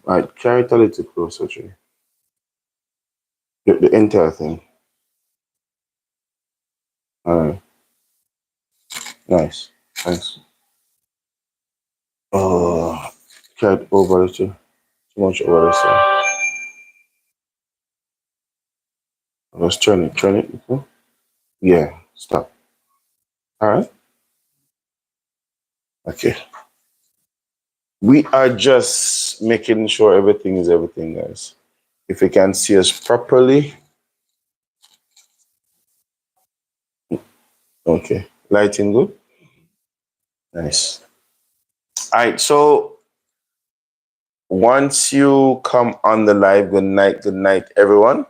Right, carry it a little closer, Jay. The entire thing. All right, nice. Thanks. Oh, carry it over the too much over the side. Let's turn it. Turn it. Okay. Yeah. Stop. All right. Okay. We are just making sure everything is everything, guys. If you can see us properly, okay. Lighting good. Nice. All right. So once you come on the live, good night, everyone.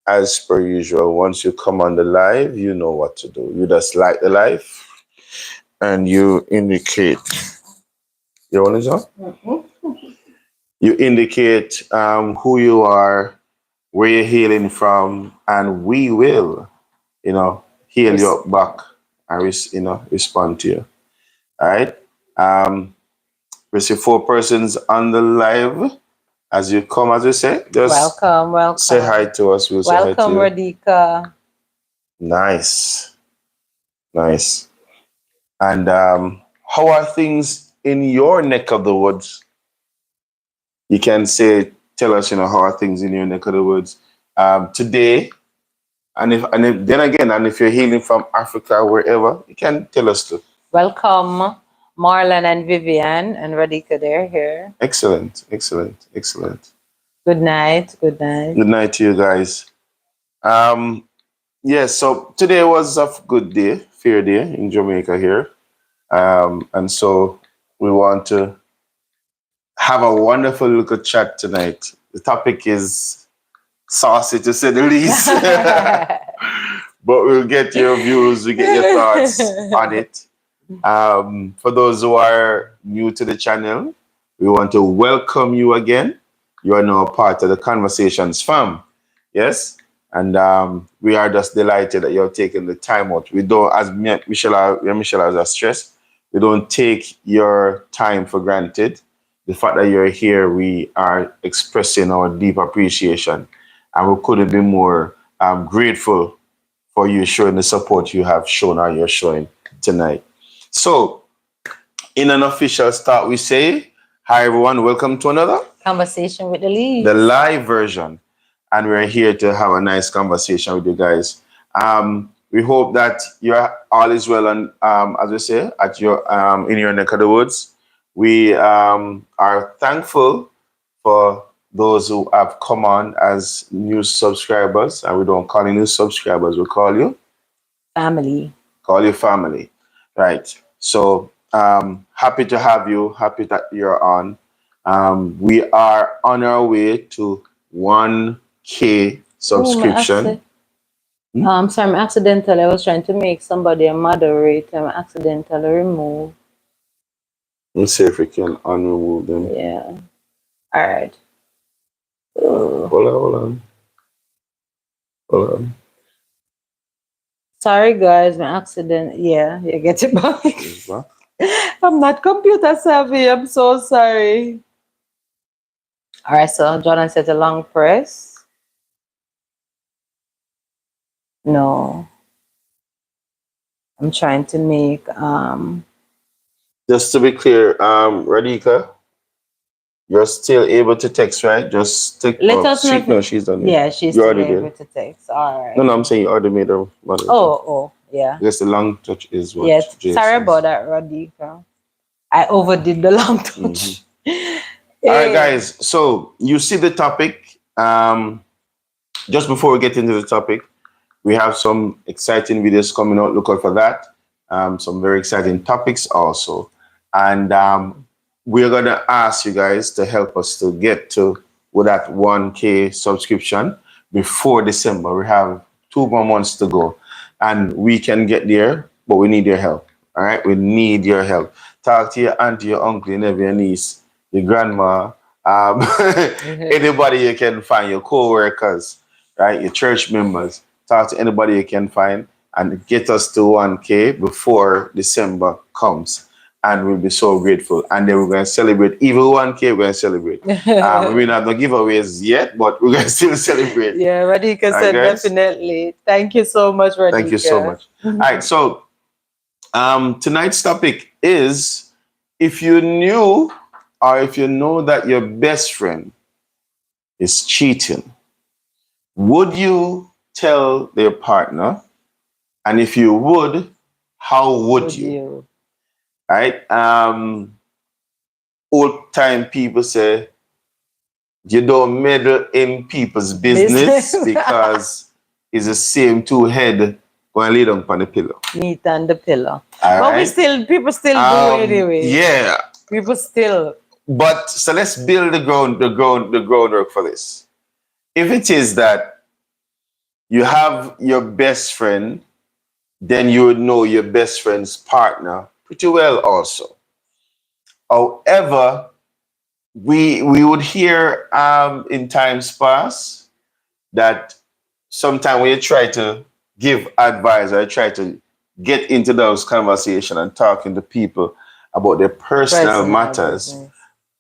As per usual, once you come on the live, you know what to do. You just like the live and you indicate your one is on. You indicate who you are, where you're hailing from, and we will, hail you up back and respond to you. All right. We see 4 persons on the live. As you come, as we say, just welcome. say hi to us. We'll say hi to Welcome, you. Radhika. Nice. Nice. And how are things in your neck of the woods? You can tell us, how are things in your neck of the woods today? And if you're healing from Africa, wherever, you can tell us too. Welcome, Marlon and Vivian and Radhika. They're here. Excellent. Good night. Good night to you guys. Yes, so today was a good day, fair day in Jamaica here. And so we want to have a wonderful little chat tonight. The topic is saucy to say the least. But we'll get your views, we get your thoughts on it. For those who are new to the channel, we want to welcome you again. You are now part of the Conversations fam. Yes? And we are just delighted that you're taking the time out. We don't, as Michelle has stressed, we don't take your time for granted. The fact that you're here, we are expressing our deep appreciation. And we couldn't be more grateful for you showing the support you have shown or you're showing tonight. So, in an official start, we say, hi everyone, welcome to another Conversation with the Leads. The live version. And we're here to have a nice conversation with you guys. We hope that you're all is well, and as we say, at your in your neck of the woods. We are thankful for those who have come on as new subscribers, and we don't call you new subscribers, we call you family. Call you family, right? So happy to have you. Happy that you're on. We are on our way to 1K subscription. Sorry, I'm accidentally. I was trying to make somebody a moderator. I'm accidentally removed. Let's see if we can unremove them. Yeah. All right. Hold on. Sorry, guys. My accident. Yeah, you get it back. I'm not computer savvy. I'm so sorry. All right. So Jordan said a long press. No. I'm trying to make Just to be clear, Radhika, you're still able to text, right? Just take. Let us know. No, she's done. Yeah, she's still able to text. All right. No, I'm saying you already made her moderator. Oh, yeah. I guess the long touch is what. Yes. Sorry about that, Radhika. I overdid the long touch. All right, guys. So you see the topic. Just before we get into the topic, we have some exciting videos coming out. Look out for that. Some very exciting topics also. And we're going to ask you guys to help us to get to with that 1K subscription before December. We have 2 more months to go. And we can get there, but we need your help. All right? We need your help. Talk to your auntie, your uncle, your nephew, your niece, your grandma, anybody you can find, your co-workers, right? Your church members. Talk to anybody you can find and get us to 1K before December comes. and we'll be so grateful. And then we're going to celebrate. Even 1K, we're going to celebrate. We not no giveaways yet, but we're going to still celebrate. Yeah, Radhika said guys? definitely. Thank you so much, Radhika. Thank you so much. All right, so tonight's topic is, if you knew or if you know that your best friend is cheating, would you tell their partner? And if you would, how would you? Right? Old time people say you don't meddle in people's business because it's the same two head going to lay down on the pillow. Meat on the pillow. All but right? people still do anyway. Yeah. People still. But so let's build the groundwork for this. If it is that you have your best friend, then you would know your best friend's partner pretty well also. However, we would hear in times past that sometimes when you try to give advice or try to get into those conversations and talking to people about their personal matters,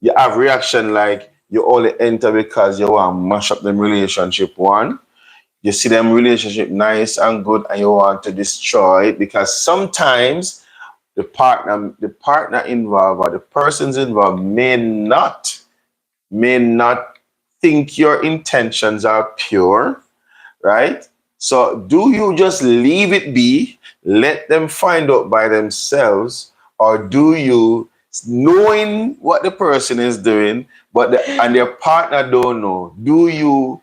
you have reaction like you only enter because you want to mash up them relationship. One, you see them relationship nice and good and you want to destroy it because sometimes the partner involved or the persons involved may not think your intentions are pure, right? So do you just leave it be, let them find out by themselves, or do you, knowing what the person is doing, and their partner don't know, do you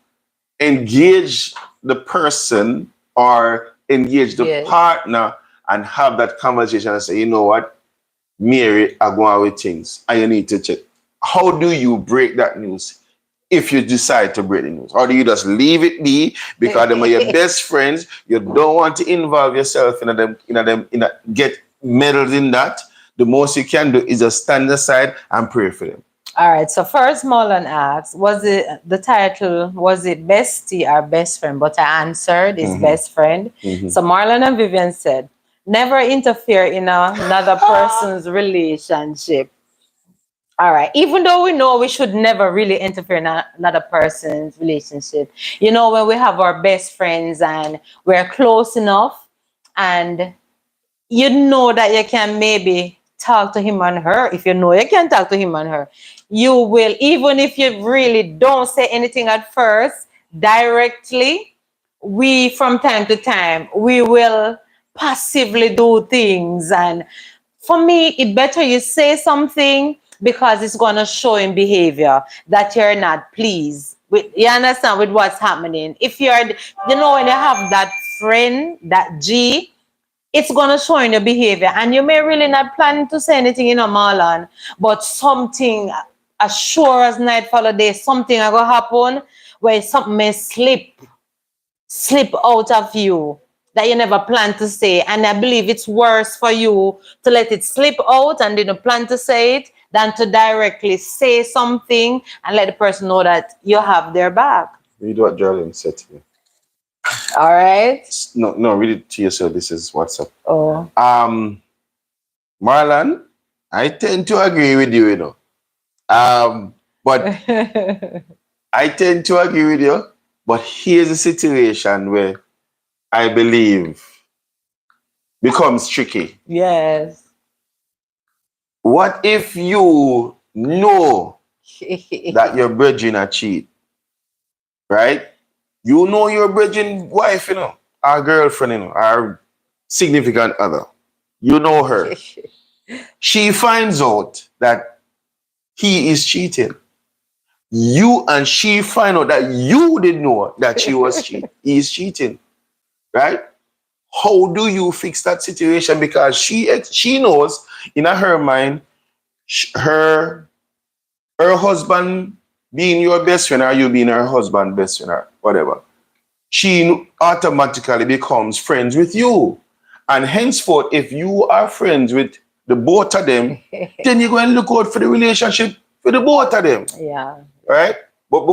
engage the person or engage the partner and have that conversation and say, you know what, Mary, I go on with things and you need to check. How do you break that news if you decide to break the news? Or do you just leave it be because them are your best friends? You don't want to involve yourself get meddled in that. The most you can do is just stand aside and pray for them. All right. So first, Marlon asked, was it bestie or best friend? But I answered, it's best friend. So Marlon and Vivian said, never interfere in another person's relationship. All right. Even though we know we should never really interfere in another person's relationship. You know, when we have our best friends and we're close enough and you know that you can maybe talk to him and her. If you know you can talk to him and her, you will, even if you really don't say anything at first, directly, we from time to time, we will passively do things. And for me, it better you say something because it's going to show in behavior that you're not pleased with, you understand, with what's happening. If you're, when you have that friend, that G, it's going to show in your behavior. And you may really not plan to say anything, Marlon, but something, as sure as night follow day, something is going to happen where something may slip out of you that you never plan to say. And I believe it's worse for you to let it slip out and didn't plan to say it than to directly say something and let the person know that you have their back. Read what Geraldine said to me. All right. No, read it to yourself. This is WhatsApp. Oh. Marlon, I tend to agree with you, but I tend to agree with you. But here's a situation where I believe becomes tricky. Yes. What if you know that your brethren are cheat, right? You know your brethren wife, our girlfriend, our significant other. You know her. She finds out that he is cheating. You and she find out that you didn't know that she was cheating. He is cheating, right? How do you fix that situation? Because she knows in her mind, her husband being your best friend or you being her husband best friend or whatever, she automatically becomes friends with you. And henceforth, if you are friends with the both of them, then you're going to look out for the relationship for the both of them. Yeah. Right? But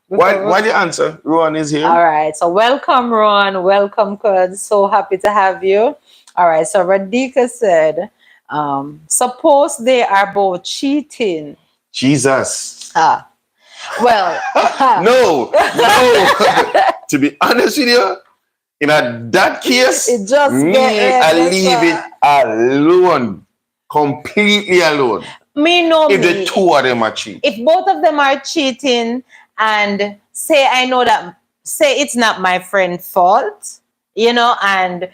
while the answer, Rowan is here. All right. So welcome, Rowan. Welcome, Cud. So happy to have you. All right. So Radhika said, Suppose they are both cheating. Jesus. Well, No. To be honest with you, in that case, it just I leave it alone. Completely alone. If the two of them are cheating. If both of them are cheating and say it's not my friend's fault, and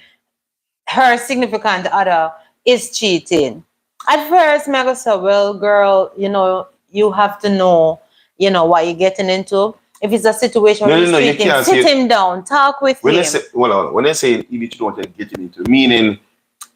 her significant other is cheating. At first, I go say, well, girl, you have to know, what you're getting into. If it's a situation where he's cheating, sit him down, talk with him. When I say you need to know what you're getting into, meaning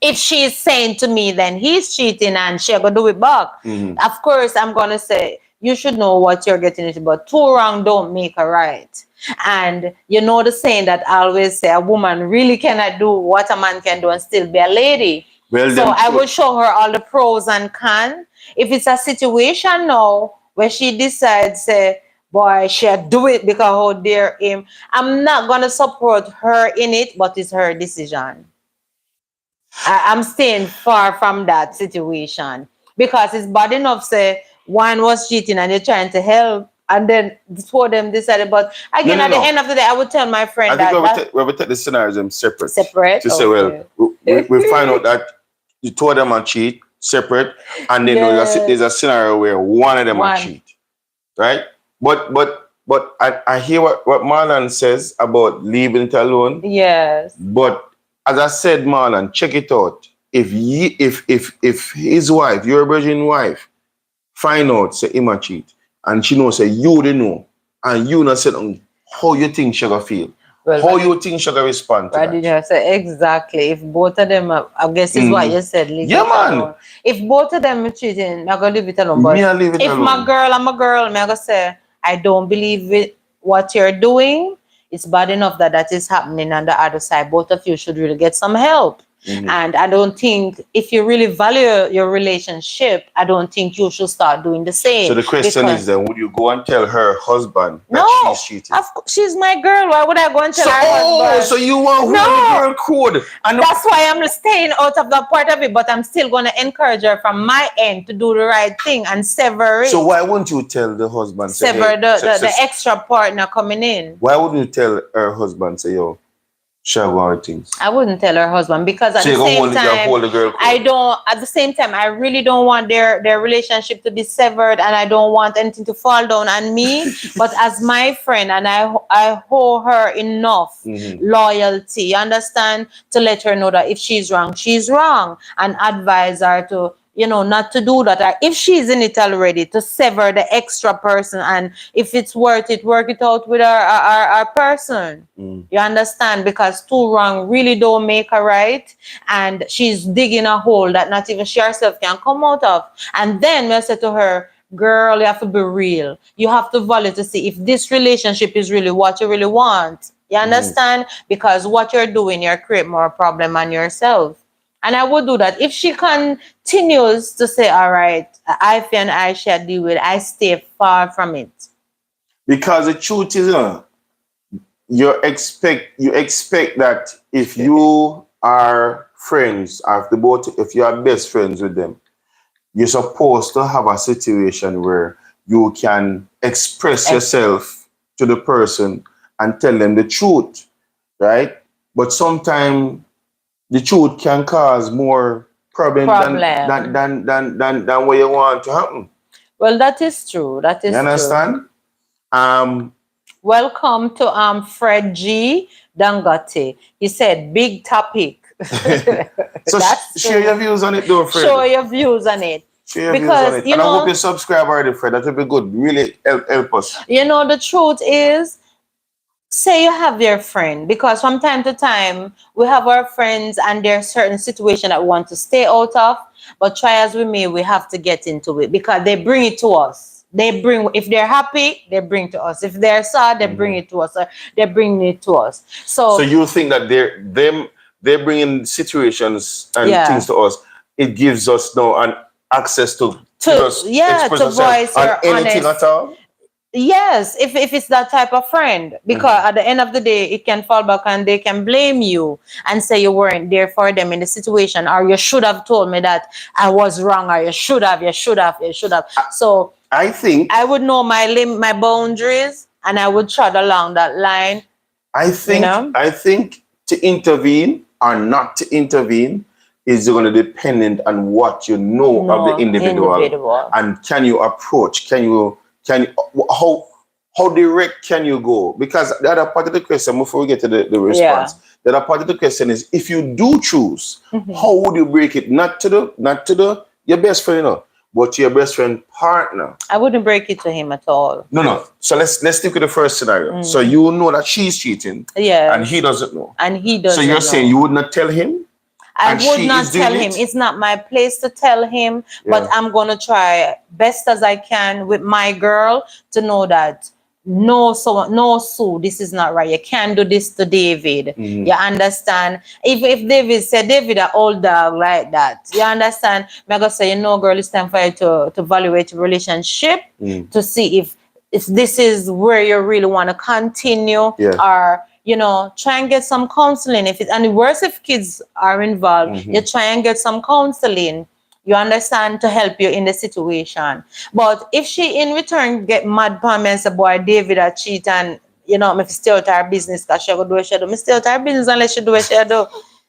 if she's saying to me, then he's cheating and she's going to do it back. Of course, I'm going to say, you should know what you're getting into, but two wrong don't make a right. And you know the saying that I always say, a woman really cannot do what a man can do and still be a lady. Well, so I will show her all the pros and cons. If it's a situation now where she decides, say, boy, she'll do it because how dare him, I'm not going to support her in it, but it's her decision. I'm staying far from that situation because it's bad enough, say, one was cheating and you're trying to help, and then two of them decided. But again, at the end of the day, I would tell my friend we will take the scenarios separate. To say, well, we find out that the two of them are cheat separate, and then there's a scenario where one of them are cheat, right? But I hear what Marlon says about leaving it alone. Yes. But as I said, Marlon, check it out. If his wife, your virgin wife, find out say him a cheat, and she knows say you didn't know, and you not said how you think she gonna feel, how you think she gonna respond to that. Did you say exactly? If both of them, I guess is what you said. Man. If both of them are cheating, I'm gonna leave it alone. But if my girl, I'm a girl, I'm gonna say I don't believe it. What you're doing. It's bad enough that is happening on the other side. Both of you should really get some help. And I don't think if you really value your relationship, I don't think you should start doing the same. So the question is then, would you go and tell her husband that she's cheating? She's my girl. Why would I go and tell her husband? So you want who the girl could? And that's why I'm staying out of that part of it, but I'm still going to encourage her from my end to do the right thing and sever it. So why wouldn't you tell the husband? Sever the extra partner coming in. Why wouldn't you tell her husband, say, yo, share our things? I wouldn't tell her husband because at the same time, I really don't want their relationship to be severed, and I don't want anything to fall down on me. But as my friend, and I owe her enough loyalty, you understand, to let her know that if she's wrong, and advise her to, not to do that. Or if she's in it already, to sever the extra person, and if it's worth it, work it out with our person. You understand? Because two wrong really don't make a right, and she's digging a hole that not even she herself can come out of. And then we'll say to her, girl, you have to be real. You have to value to see if this relationship is really what you really want. You understand? Because what you're doing, you're creating more problem on yourself. And I would do that. If she continues to say, all right, I feel and I shall deal with it, I stay far from it. Because the truth is, you expect that if you are friends, if you are best friends with them, you're supposed to have a situation where you can express yourself to the person and tell them the truth, right? But sometimes the truth can cause more problem. than what you want to happen. Well, that is true. That is you understand? True. Welcome to Fred G. Dangote. He said, big topic. So share your views on it, though, Fred. Share your views on it. Share your views on it. And I hope you subscribe already, Fred. That would be good. Really help us. The truth is, say you have your friend, because from time to time we have our friends and there's certain situation that we want to stay out of, but try as we may, we have to get into it because they bring it to us. If they're happy, they bring to us. If they're sad, they bring it to us. They're bringing it to us. So you think that they're bringing situations and things to us. It gives us now an access to express voice on anything at all. Yes, if it's that type of friend, because at the end of the day, it can fall back and they can blame you and say you weren't there for them in the situation, or you should have told me that I was wrong, or you should have. So I think I would know my boundaries, and I would trot along that line. I You think know, I think to intervene or not to intervene is going to depend on what you know of the no individual, individual. and can you approach? How direct can you go? Because the other part of the question, before we get to the Yeah. response, the other part of the question is, if you do choose, Mhm. how would you break it? Not to the your best friend, but to your best friend partner. I wouldn't break it to him at all. No. So let's stick with the first scenario. So you know that she's cheating, and he Yes, doesn't know. and he So you're doesn't saying know. you would not tell him, I and would she is not doing tell him. it. It's not my place to tell him, but Yeah. I'm going to try best as I can with my girl to know that no, Sue, this is not right. You can't do this to David. Mhm. You understand? If David said, David, an old dog like that, you understand? I'm going to say, girl, it's time for you to evaluate your relationship to see if this is where you really want to continue, Yeah. or try and get some counseling. If it and worse, if kids are involved, you try and get some counseling. You understand, to help you in the situation. But if she in return get mad upon me and say, boy, David a cheat, and me stay out her business because she go do what she do. Me stay out her business unless she do what she do.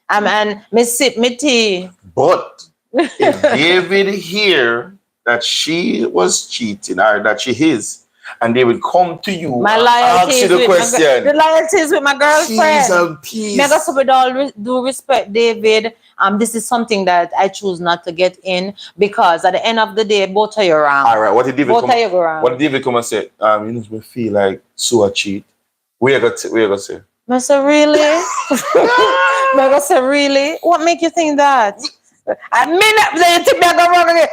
And me sip me tea. But if David hear that she was cheating or that she is, and they would come to you My and loyalty ask you is the with question, the loyalty is with my cheese girlfriend. and peace. Mega, so with all due respect, David, this is something that I choose not to get in, because at the end of the day, both of you wrong. All right, what did David Both come? of you wrong. What did David come and say? You know, me feel like so a cheat. Where you gonna say? I said, really? I said, really? What make you think that? I mean,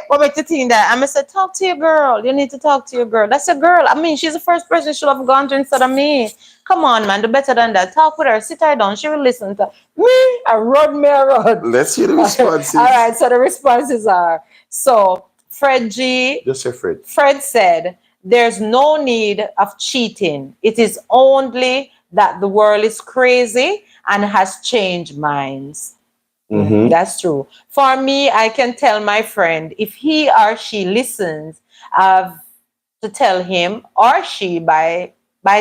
what make you think that? I said, talk to your girl. You need to talk to your girl. That's a girl. I mean, she's the first person you should have gone to instead of me. Come on, man. Do better than that. Talk with her. Sit her down. She will listen to me. I run me around. Let's hear the responses. All right. So the responses are, so Fred G. Just say Fred. Fred said, there's no need of cheating. It is only that the world is crazy and has changed minds. That's true. For me, I can tell my friend, if he or she listens, to tell him or she by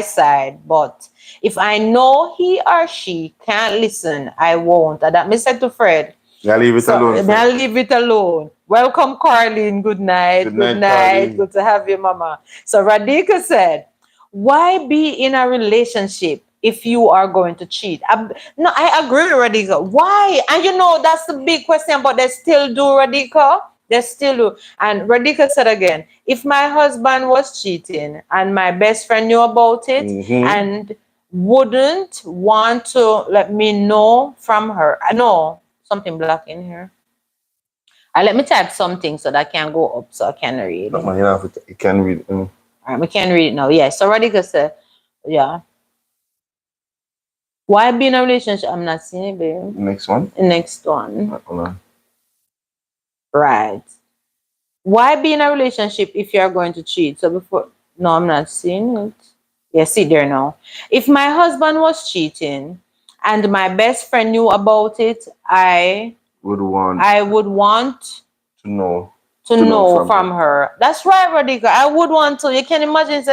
side. But if I know he or she can't listen, I won't. And that me said to Fred. I'll leave it alone. I'll leave it alone. Welcome, Carlene. Good night. Good night, Carlene. Good to have you, Mama. So Radhika said, why be in a relationship if you are going to cheat? No, I agree with Radhika. Why? And that's the big question, but they still do, Radhika. They still do. And Radhika said again, if my husband was cheating and my best friend knew about it and wouldn't want to let me know from her. I know something black in here. Let me type something so that I can go up so I can read. No, man, you can read it. All right, we can read it now. Yeah, so Radhika said, yeah. Why be in a relationship? I'm not seeing it, babe. Next one. Next one. Hold on. Right. Why be in a relationship if you're going to cheat? So before, no, I'm not seeing it. Yeah, see there now. If my husband was cheating and my best friend knew about it, I would want to know from her. That's right, Radhika. I would want to. You can imagine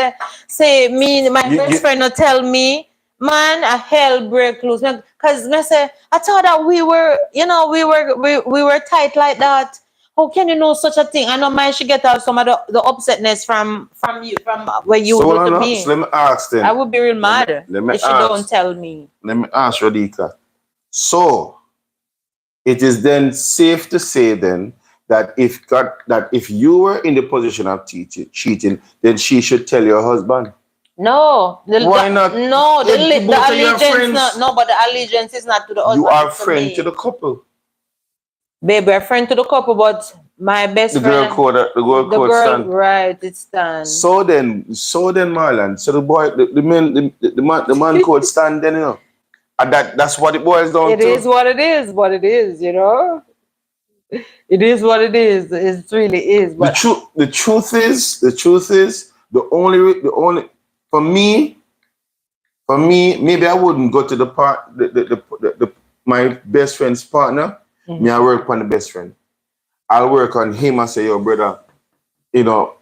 say me, my best friend will tell me, man, a hell break loose. Because I say, I thought that we were tight like that. How can you know such a thing? I know mine should get out some of the upsetness from you, from where you do to me. So let me ask then. I would be real mad if she don't tell me. Let me ask Radhika. So it is then safe to say then that if you were in the position of cheating, then she should tell your husband. No. Why not? No, the allegiance. No, but the allegiance is not to the husband. You are friend to the couple. Babe, we're friend to the couple, but my best friend. The girl stand. Right, it stands. So then, Marlon. So the boy, the man code stand then, And that's what it boils down to. It is what it is, It is what it is. It really is. But the truth is, for me, maybe I wouldn't go to my best friend's partner. Me, I work on the best friend. I'll work on him and say, yo, brother, you know,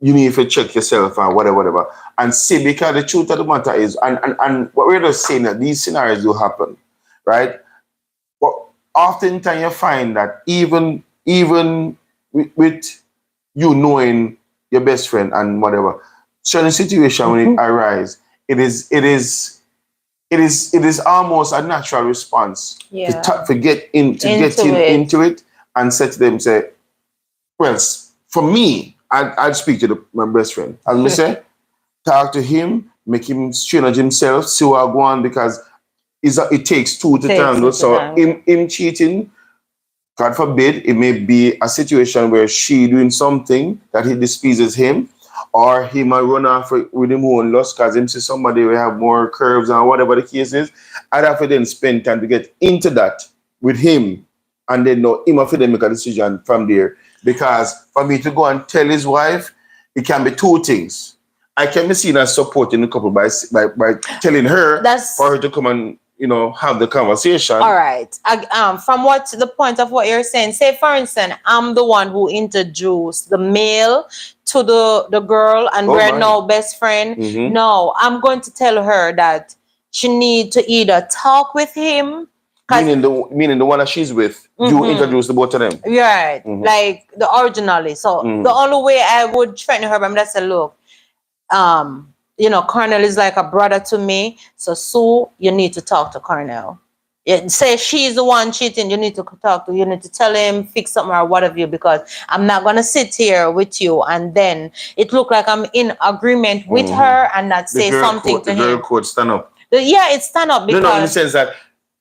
you need to check yourself and whatever. And see, because the truth of the matter is, and what we're just saying that these scenarios do happen, right? But oftentimes you find that even with you knowing your best friend and whatever, certain situation when it arises, it is almost a natural response to get into it and say to them, say, well, for me, I'd speak to my best friend. As me say, talk to him, make him challenge himself, see what go on, because it takes two to tango. So him cheating, God forbid, it may be a situation where she doing something that he displeases him, or he might run off with him own lust because him see somebody will have more curves and whatever the case is. I'd have to then spend time to get into that with him, and then know him have to then make a decision from there. Because for me to go and tell his wife, it can be two things. I can be seen as supporting the couple by telling her for her to come and have the conversation. All right. From the point of what you're saying, say for instance, I'm the one who introduced the male to the girl, and we're now best friend. No, I'm going to tell her that she need to either talk with him. Meaning the one that she's with, you introduce the both of them. Right. Like the originally. So the only way I would threaten her, I'm just say, look, Cornell is like a brother to me. So Sue, you need to talk to Cornell. Say she's the one cheating, you need to tell him, fix something or whatever, because I'm not gonna sit here with you and then it look like I'm in agreement with her and not say something to him. The girl code stand up. It stand up because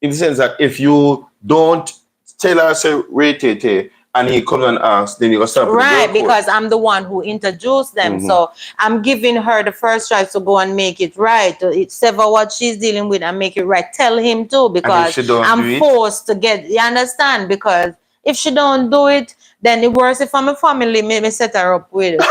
in the sense that if you don't tell her say rate it and he comes and asks, then you go start with the girl code. Because I'm the one who introduced them. So I'm giving her the first try to go and make it right. It's sever what she's dealing with and make it right. Tell him too, because I'm forced to get, you understand? Because if she don't do it, then it worse if I'm a family, maybe set her up with it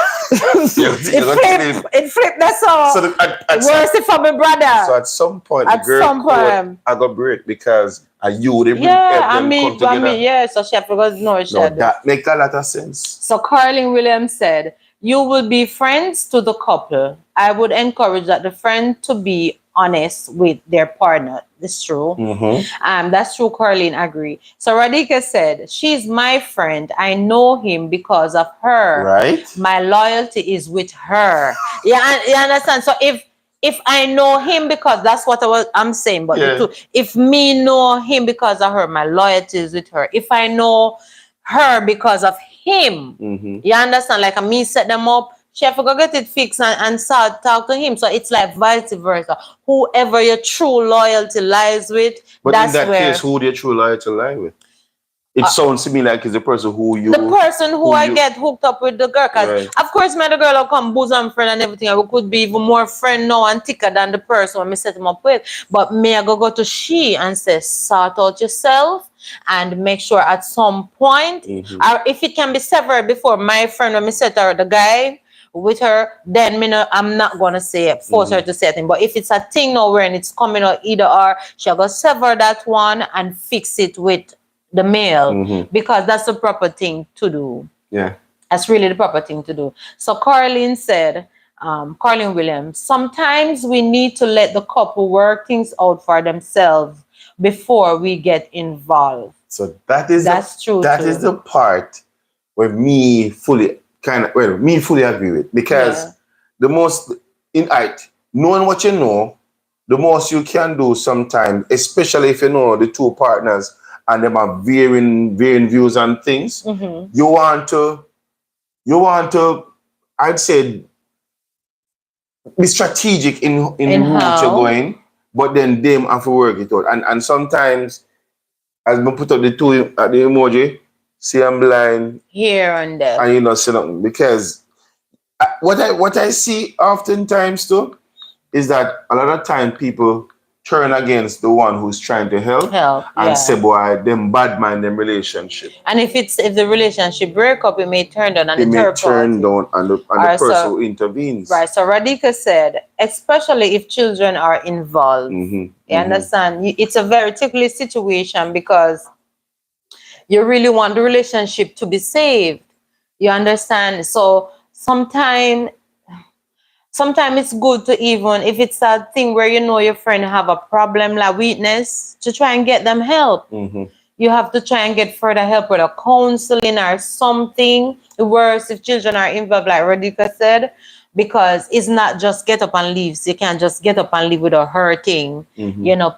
flip, that's all. So worse if I'm a brother. So at some point, the girl code, I got break because you they bring come together. So she forgot that make a lot of sense. So Carlin Williams said, you will be friends to the couple. I would encourage that the friend to be honest with their partner. That's true. That's true. Carlin agree. So Radhika said, she's my friend. I know him because of her. Right. My loyalty is with her. You understand? So if I know him because that's what I'm saying, but if me know him because of her, my loyalty is with her. If I know her because of him, you understand? Like me set them up, she have to go get it fixed and start talk to him. So it's like vice versa. Whoever your true loyalty lies with, but that's in that case, who your true loyalty lie with? It sounds to me like it's the person who I get hooked up with the girl. Because of course, the girl will come bosom friend and everything. And we could be even more friend now and thicker than the person when me set him up with. But me, I go to she and say, sort out yourself and make sure at some point, or if it can be severed before my friend when me set her the guy with her, then I'm not gonna say it, force her to say it. But if it's a thing now where it's coming out either or, she'll go sever that one and fix it with the male, because that's the proper thing to do. Yeah. That's really the proper thing to do. So Carlin said, Carlin Williams, sometimes we need to let the couple work things out for themselves before we get involved. So that's true. That is the part where me fully agree with, because the most knowing what you know, the most you can do sometimes, especially if you know the two partners and them are varying views on things. You want to, I'd say, be strategic in the route you're going, but then them have to work it out. And sometimes, as we put up the emoji, see I'm blind here and there, and say nothing. Because what I see oftentimes too is that a lot of time people turn against the one who's trying to help, and say, boy, them bad man, them relationship. And if the relationship break up, it may turn down on the third turn down on the person who intervenes. Right. So Radhika said, especially if children are involved. You understand? It's a very ticklish situation because you really want the relationship to be saved. You understand? So sometimes it's good to, even if it's a thing where you know your friend have a problem, like weakness, to try and get them help. You have to try and get further help with a counseling or something. Worse if children are involved, like Radhika said, because it's not just get up and leave. So you can't just get up and leave without hurting,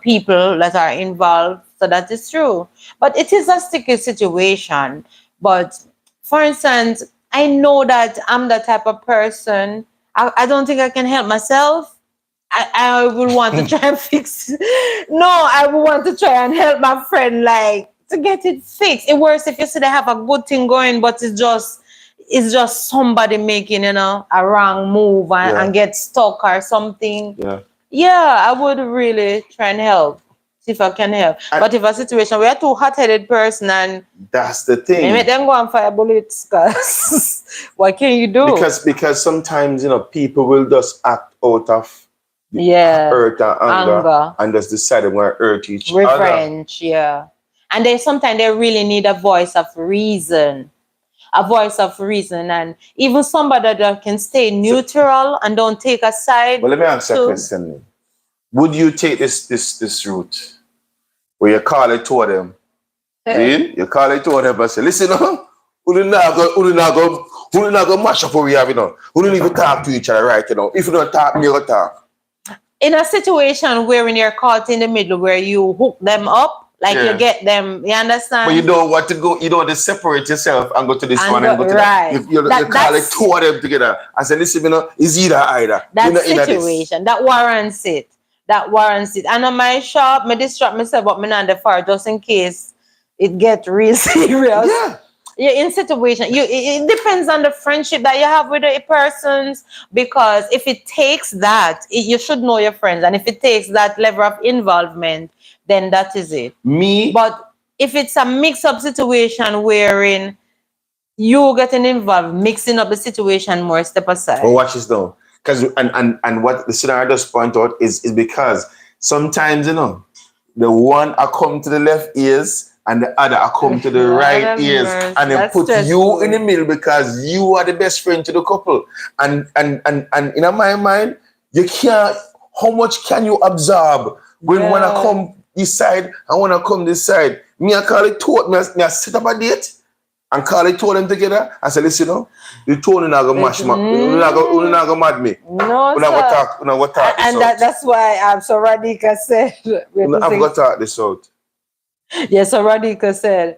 people that are involved. So that is true. But it is a sticky situation. But for instance, I know that I'm the type of person, I don't think I can help myself. I would want to try and fix. No, I would want to try and help my friend, like, to get it fixed. It's worse if you see they have a good thing going, but it's just somebody making, a wrong move and get stuck or something. Yeah, I would really try and help. See if I can help. But if a situation where you're too hot-headed person and that's the thing. Maybe then go and fire bullets, because what can you do? Because sometimes people will just act out of hurt and anger and just decide they want to hurt each other. Revenge, and sometimes they really need a voice of reason. And even somebody that can stay neutral and don't take a side. Well, let me answer a question. Would you take this route where you call it to them? You call it to them and say, listen, who do not go mash up what we have, who don't even talk to each other, right? If you don't talk, you don't talk. In a situation wherein you're caught in the middle, where you hook them up, like you get them, you understand? But you don't want to go, you don't want to separate yourself and go to this one and go to that. You call it two of them together and say, listen, it's either. That situation, that warrants it. And on my shop, I distract myself, but I'm not the far, just in case it gets real serious. You're in situation. It depends on the friendship that you have with the persons, because if it takes that, you should know your friends, and if it takes that level of involvement, then that is it. But if it's a mix-up situation wherein you getting involved, mixing up the situation more, step aside. Well, watch this though, because and what the scenario does point out is because sometimes the one I come to the left ears and the other I come to the right ears, and then put you in the middle because you are the best friend to the couple. And in my mind, you can't. How much can you absorb when I come this side and when I come this side? Me, I call it two. Me, I set up a date and call it two of them together and say, listen, the two are not gonna mash me. You're not gonna mad me. No, sir. We're not talk. And that's why I'm so Radhika said. I'm gonna talk this out. Yes, so Radhika said,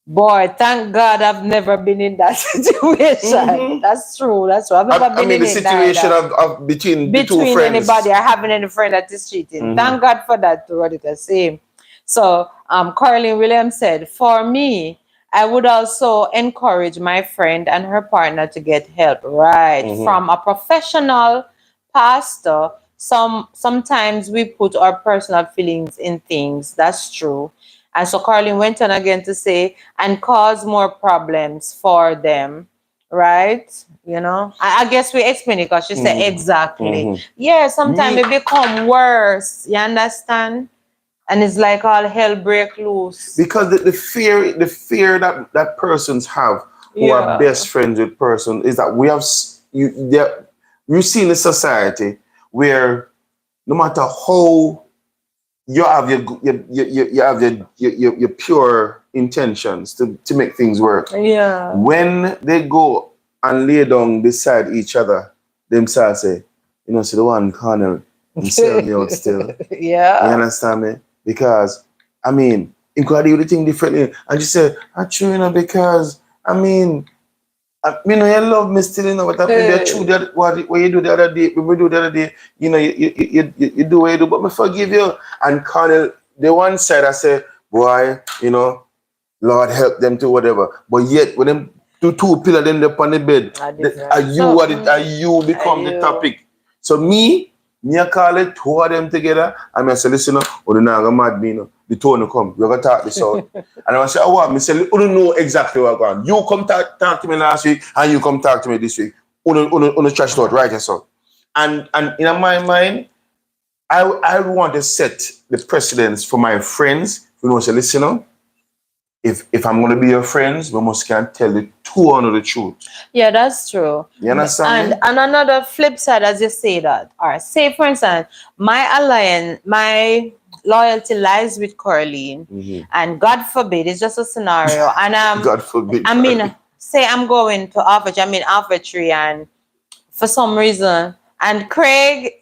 boy, thank God I've never been in that situation. That's true. I've never been in the situation of between two friends. Anybody or having any friend that is cheating. Thank God for that, Radhika. Same. So Carlin Williams said, for me, I would also encourage my friend and her partner to get help, from a professional pastor. Sometimes we put our personal feelings in things. That's true. And so Carlin went on again to say, and cause more problems for them, right? I guess we explained it because she said exactly. Yeah, sometimes it become worse. You understand? And it's like all hell break loose. Because the fear that persons have who are best friends with person is that you see in a society where no matter how you have your pure intentions to make things work. Yeah. When they go and lay down beside each other, themselves say, see the one Cornell, he sell me out still. Yeah. You understand me? Because you could do the thing differently. And she said, true, because you love me still, but true that what you do the other day, when we do the other day, you do what you do, but me forgive you. And Cornell, the one side I say, boy, Lord help them to whatever. But yet when them two pillars then up on the bed, are you become the topic. So me, Me I call it two of them together, and I say, listen, or the naga mad me, the two no come. You gotta talk this out. And I say, oh what? Me say, you don't know exactly what going on. You come talk to me last week, and you come talk to me this week. Uno trash out right and so. And in my mind, I want to set the precedence for my friends. You know, say, listen, if I'm gonna be your friends, we must can tell the two under the truth. Yeah, that's true. You understand? And another flip side, as you say that, or say for instance, my loyalty lies with Corleen, and God forbid, it's just a scenario. And God forbid. I mean, say I'm going to Offertree, and for some reason, and Craig,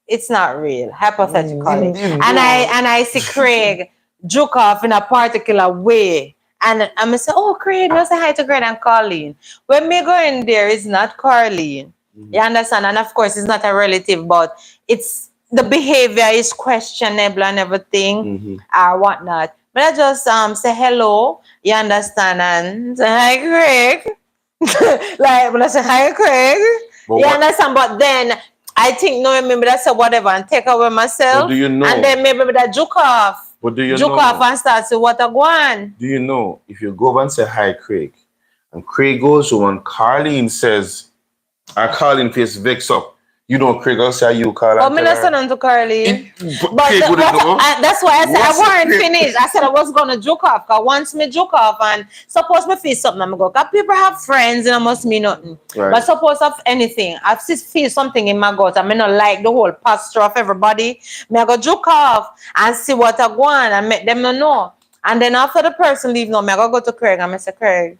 it's not real, hypothetically, and I see Craig juke off in a particular way. And I'm say, oh, Craig, no say hi to Craig and Colleen. When me go in there, it's not Colleen. You understand? And of course, it's not a relative, but it's the behavior is questionable and everything or whatnot. But I just say hello, you understand, and say hi, Craig. Like when I say hi, Craig, you understand? But then I think no, maybe I say whatever and take away myself. But do you know? And then maybe that juke off. But do you juke know? Off and start to what a go on. Do you know if you go over and say hi, Craig, and Craig goes to when Carleen says, or Carleen face vex up, you know Craig will say you call. Oh, me not saying to Carleen. But Craig wouldn't know. That's why I said I weren't finished. I said I was gonna juke off. Cause once me juke off and suppose me feel something, I'm go. Cause people have friends and it must mean nothing. Right. But suppose of anything, I just feel something in my gut. I may not like the whole posture of everybody. Me I go juke off and see what I go on and make them know. And then after the person leave, me I go to Craig and I say, Craig,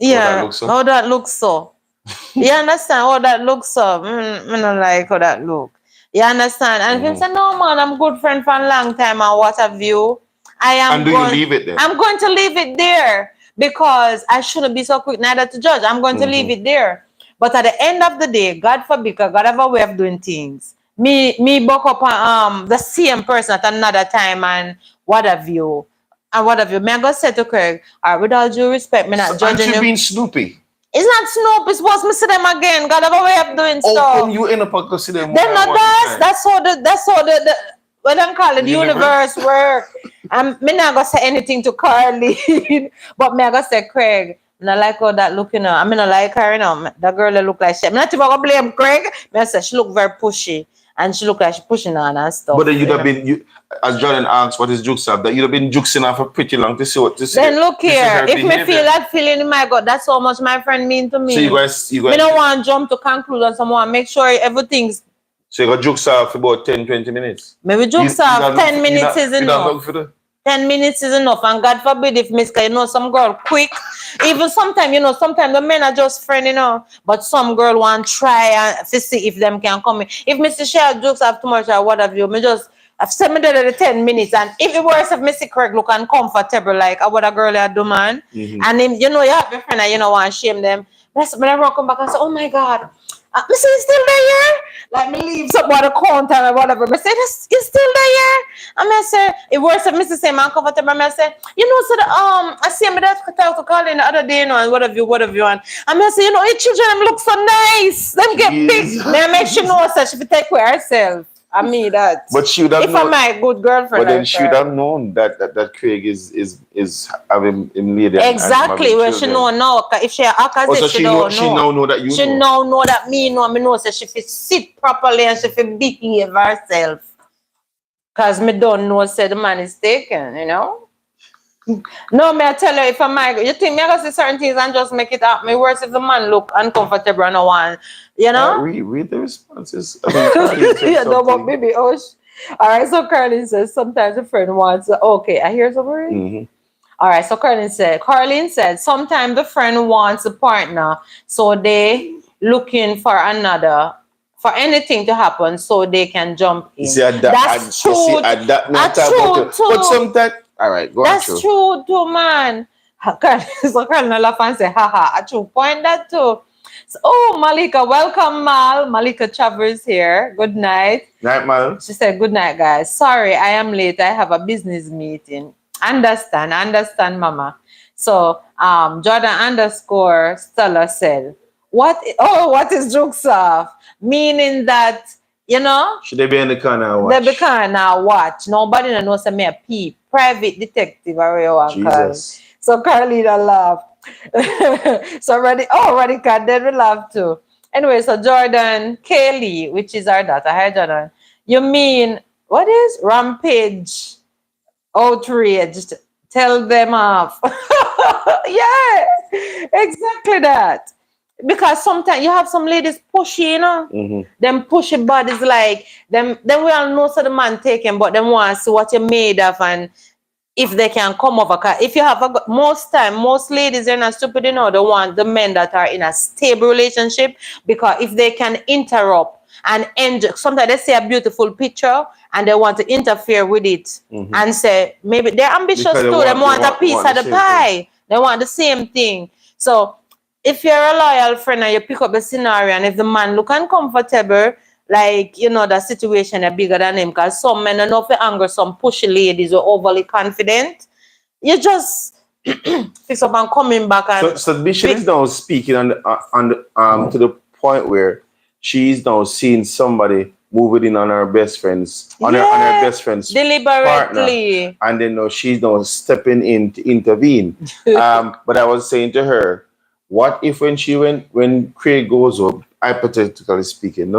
yeah, how that looks so. You understand how that looks so? I don't like how that look. You understand? And if you say, no man, I'm good friend for a long time and what have you, you leave it there? I'm going to leave it there because I shouldn't be so quick neither to judge. I'm going to leave it there. But at the end of the day, God forbid, because God have a way of doing things. Me buck up on the same person at another time and what have you. And what have you. Me I go say to Craig, all right, with all due respect, me not judging you. Aren't you being snoopy? It's not Snoop. It's supposed to see them again. God have a way of doing stuff. Oh, come you end up go see them. Then no, that's how the what I'm calling the universe work. And me not gonna say anything to Carly, but me I gonna say Craig. I like how that look, you know. I mean, I like her, you know. That girl that look like shit. I'm not even gonna blame Craig. Me I say she look very pushy. And she look like she pushing on and stuff. But then you'd have been, as Jordan asked, what is jukes up? That you'd have been juxing her for pretty long to see what to see. Then look here, if me feel that feeling in my gut, that's how much my friend mean to me. So you guys me don't want to jump to conclusion. Someone make sure everything's. So you got jukes off for about 10-20 minutes. Maybe jukes off 10 minutes is enough. 10 minutes is enough, and God forbid if Miska, you know, some girl quick. Even sometimes, you know, sometimes the men are just friends, you know, but some girl want to try and to see if them can come in. If Mr. Share jokes have too much or what have you, me just I've said me the 10 minutes, and if it works, if Mr. Craig look uncomfortable, like what a girl had do, man, and him, you know, you have your friend and you know want to shame them. But whenever I come back and say, oh my God, Mr. is still there? Like me leave something on the counter or whatever. I say, it's still there? And I say, it works if Mr. say, man, comfortable. I say, you know, so the, I see me that talk to Colin the other day, you know, and whatever you. And I say, you know, your children them look so nice. Them get big. Then make sure know that she take care of herself. I mean that. But she would have if I'm my good girlfriend. But then she would have known that Craig is having him lady. Exactly. Well, she know now. If she she don't know. She now know that you know. She now know that me know. Me know so she fit sit properly and she fit behave herself. Cause me don't know say the man is taken, you know. No, me I tell you, if I'm my, you think me I go see certain things and just make it up. Me worse if the man look uncomfortable and no one, you know. Read the responses. Yeah, no, but maybe all right. So Carlin says sometimes a friend wants. Okay, I hear something. All right. So Carlin said sometimes the friend wants a partner, so they looking for another. For anything to happen, so they can jump in. That's true. But sometimes. All right, go on. That's true too, man. So Colonel laugh and say, haha, a true point that too. So, oh, Malika, welcome, Mal. Malika Travers here. Good night. Night, Mal. She said, good night, guys. Sorry, I am late. I have a business meeting. Understand, Mama. So, Jordan _ Stella said, What is jokes off? Meaning that, should they be in the corner and they watch? be kind of watch. Nobody knows me a peep. Private detective or you want call. Jesus. So Carlina laugh. So already can then we laugh too. Anyway, so Jordan Kaylee, which is our daughter. Hi Jordan. You mean what is rampage? Outraged. Tell them off. Yeah, exactly that. Because sometimes you have some ladies pushy, Them pushy bodies like them. Then we all know so the man taken, but them want to see what you're made of and if they can come over. 'Cause if you have most ladies they're not stupid, they want the men that are in a stable relationship because if they can interrupt and enjoy, sometimes they see a beautiful picture and they want to interfere with it and say maybe they're ambitious Because too. They want a piece of the pie. They want the same thing. So if you're a loyal friend and you pick up the scenario and if the man look uncomfortable, like, the situation is bigger than him, because some men are not for anger, some pushy ladies are overly confident. You just fix up and coming back and So Michelle is now speaking to the point where she's now seeing somebody moving in on her best friends, on her best friend's deliberately partner, and then she's now stepping in to intervene. But I was saying to her, what if when Craig goes up, hypothetically speaking,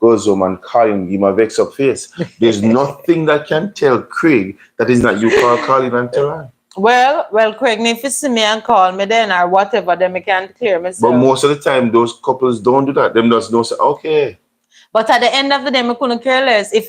goes home and call him, give him a vex up face. There's nothing that can tell Craig that is not you call him and tell her. Well, Craig, if you see me and call me then or whatever, then I can clear myself. But most of the time, those couples don't do that. Them just don't say, okay. But at the end of the day, I couldn't care less. If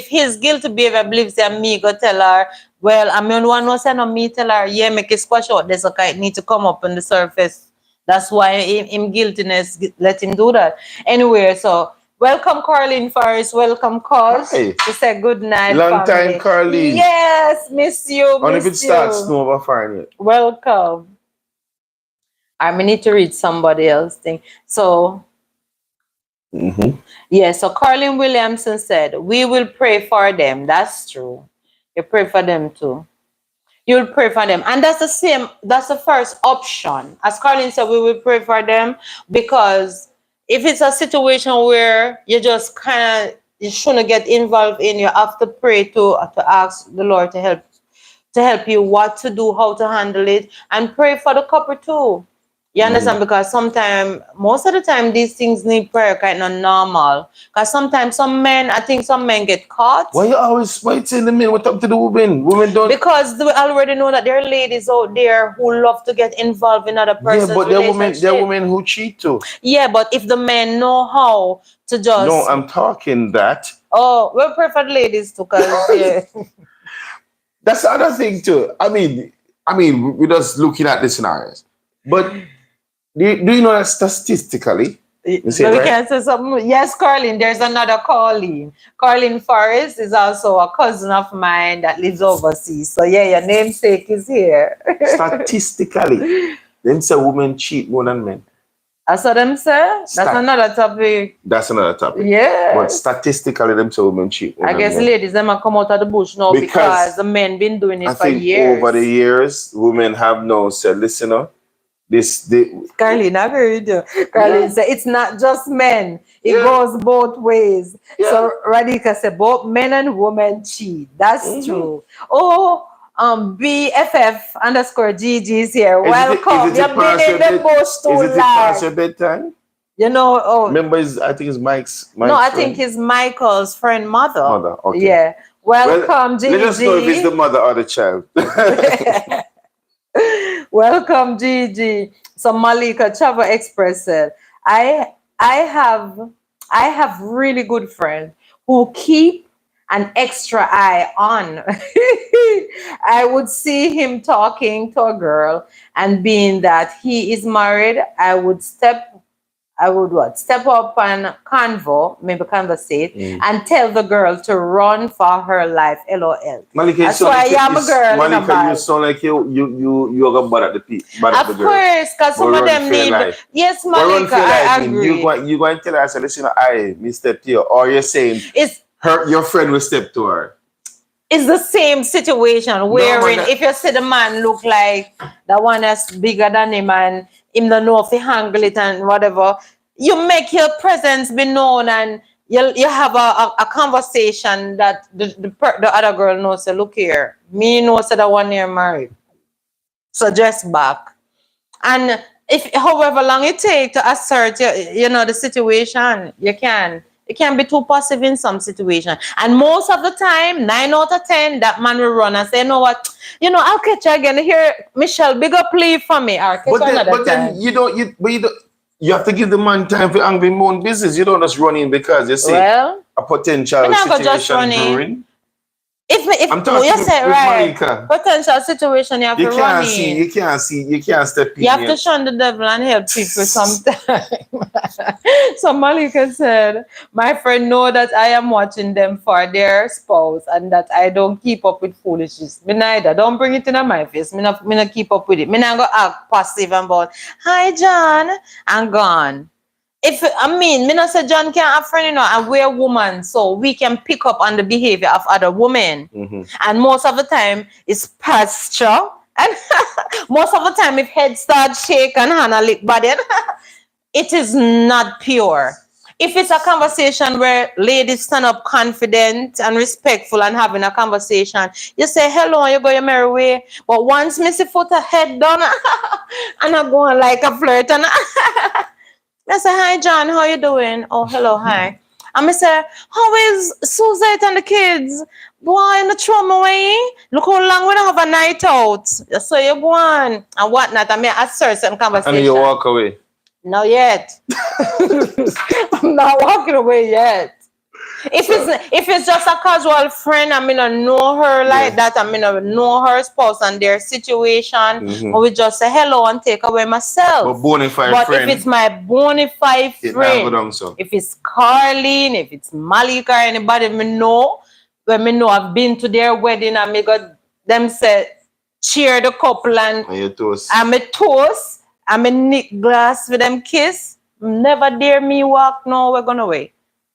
his guilty behavior believes that me go tell her, well, I'm the one who said no me tell her, yeah, make it squash out this, okay, it need to come up on the surface. That's why him guiltiness let him do that. Anyway, so welcome Carlene first. Welcome Cause. Hi. To say good night. Long family. time, Carlene. Yes, miss you. And if it starts snow over fire yet. Welcome. I need to read somebody else thing. So yeah, so Carlin Williamson said, we will pray for them. That's true. You pray for them too. You'll pray for them. And that's the first option. As Carlin said, we will pray for them because if it's a situation where you just you shouldn't get involved in, you have to pray to ask the Lord to help you what to do, how to handle it, and pray for the couple too. You understand? Because most of the time, these things need prayer, kind of normal. Because sometimes I think some men get caught. Why it's in the middle? What up to the women? Women don't. Because they already know that there are ladies out there who love to get involved in other person's relationship. There are women who cheat too. Yeah, but if the men know how to just... No, I'm talking that. Oh, we'll pray for the ladies too, because... yeah. That's the other thing too. I mean, we're just looking at the scenarios. But... Do you know that statistically? We can say something. Yes, Carlin, there's another Carlin. Carlin Forrest is also a cousin of mine that lives overseas. So yeah, your namesake is here. Statistically, them say women cheat more than men. That's what them say? That's another topic. That's another topic. Yeah. But statistically, them say women cheat more than men. I guess ladies, them have come out of the bush now because the men been doing it for years. Over the years, women have now said, listen up. Carlene, I agree with you. Carlene said it's not just men. It goes both ways. Yeah. So Radhika said both men and women cheat. That's true. Oh, BFF_GG is here. Welcome. You've been in the bush too long. Is it past your bedtime? Remember, I think it's Mike's no, I think it's Michael's friend mother. Okay. Yeah. Welcome, Gigi. Let us know if it's the mother or the child. Welcome, Gigi. So Malika Chava Express said, I have really good friends who keep an extra eye on. I would see him talking to a girl, and being that he is married, I would step up and conversate and tell the girl to run for her life. LOL. Malika, that's why I am a girl. Malika, you sound like you are bad at the people. Of course, because some of them need. Life. Yes, Malika, I agree. You going to tell her, I said, listen, me step to you, or you're saying your friend will step to her. It's the same situation wherein if you see the man look like the one that's bigger than him and him don't know if he handle it and whatever. You make your presence be known, and you have a conversation that the other girl knows. Say, look here, me knows that 1 year married. So just back. And if however long it takes to assert the situation, you can be too passive in some situation. And most of the time, 9 out of 10, that man will run and say, you know what, I'll catch you again. Here, Michelle, big up leave for me. Or catch but then you have to give the man time for angry moon business. You don't just run in because you see a potential situation brewing. If I'm talking you say right, Malika. potential situation, you have to run in. You can't step in. You have to shun the devil and help people sometimes. So Malika said, my friend know that I am watching them for their spouse and that I don't keep up with foolishness. Me neither. Don't bring it in my face. Me not keep up with it. Me not go act passive and about, hi John, and gone. Me not say John can't have friend, and we're women, so we can pick up on the behavior of other women. Mm-hmm. And most of the time, it's posture. And most of the time, if head starts shake and hand lick body, it is not pure. If it's a conversation where ladies stand up confident and respectful and having a conversation, you say hello and you go your merry way. But once Missy foot a head down and I go on like a flirt and I say, hi, John, how you doing? Oh, hello, hi. And I say, how is Suzette and the kids? Boy, in the trauma away. Look how long we don't have a night out. So you go on and whatnot. I mean, I assert some conversation. And you walk away? Not yet. I'm not walking away yet. If it's just a casual friend, I mean, I know her like that. I mean, I know her spouse and their situation. Mm-hmm. Or we just say hello and take away myself. But if it's my bona fide friend, if it's Carlene, if it's Malika, anybody me know, when me know I've been to their wedding and me got them say cheer the couple and you toast. I'm a toast. I'm a nick glass with them kiss. Never dare me walk nowhere gonna away.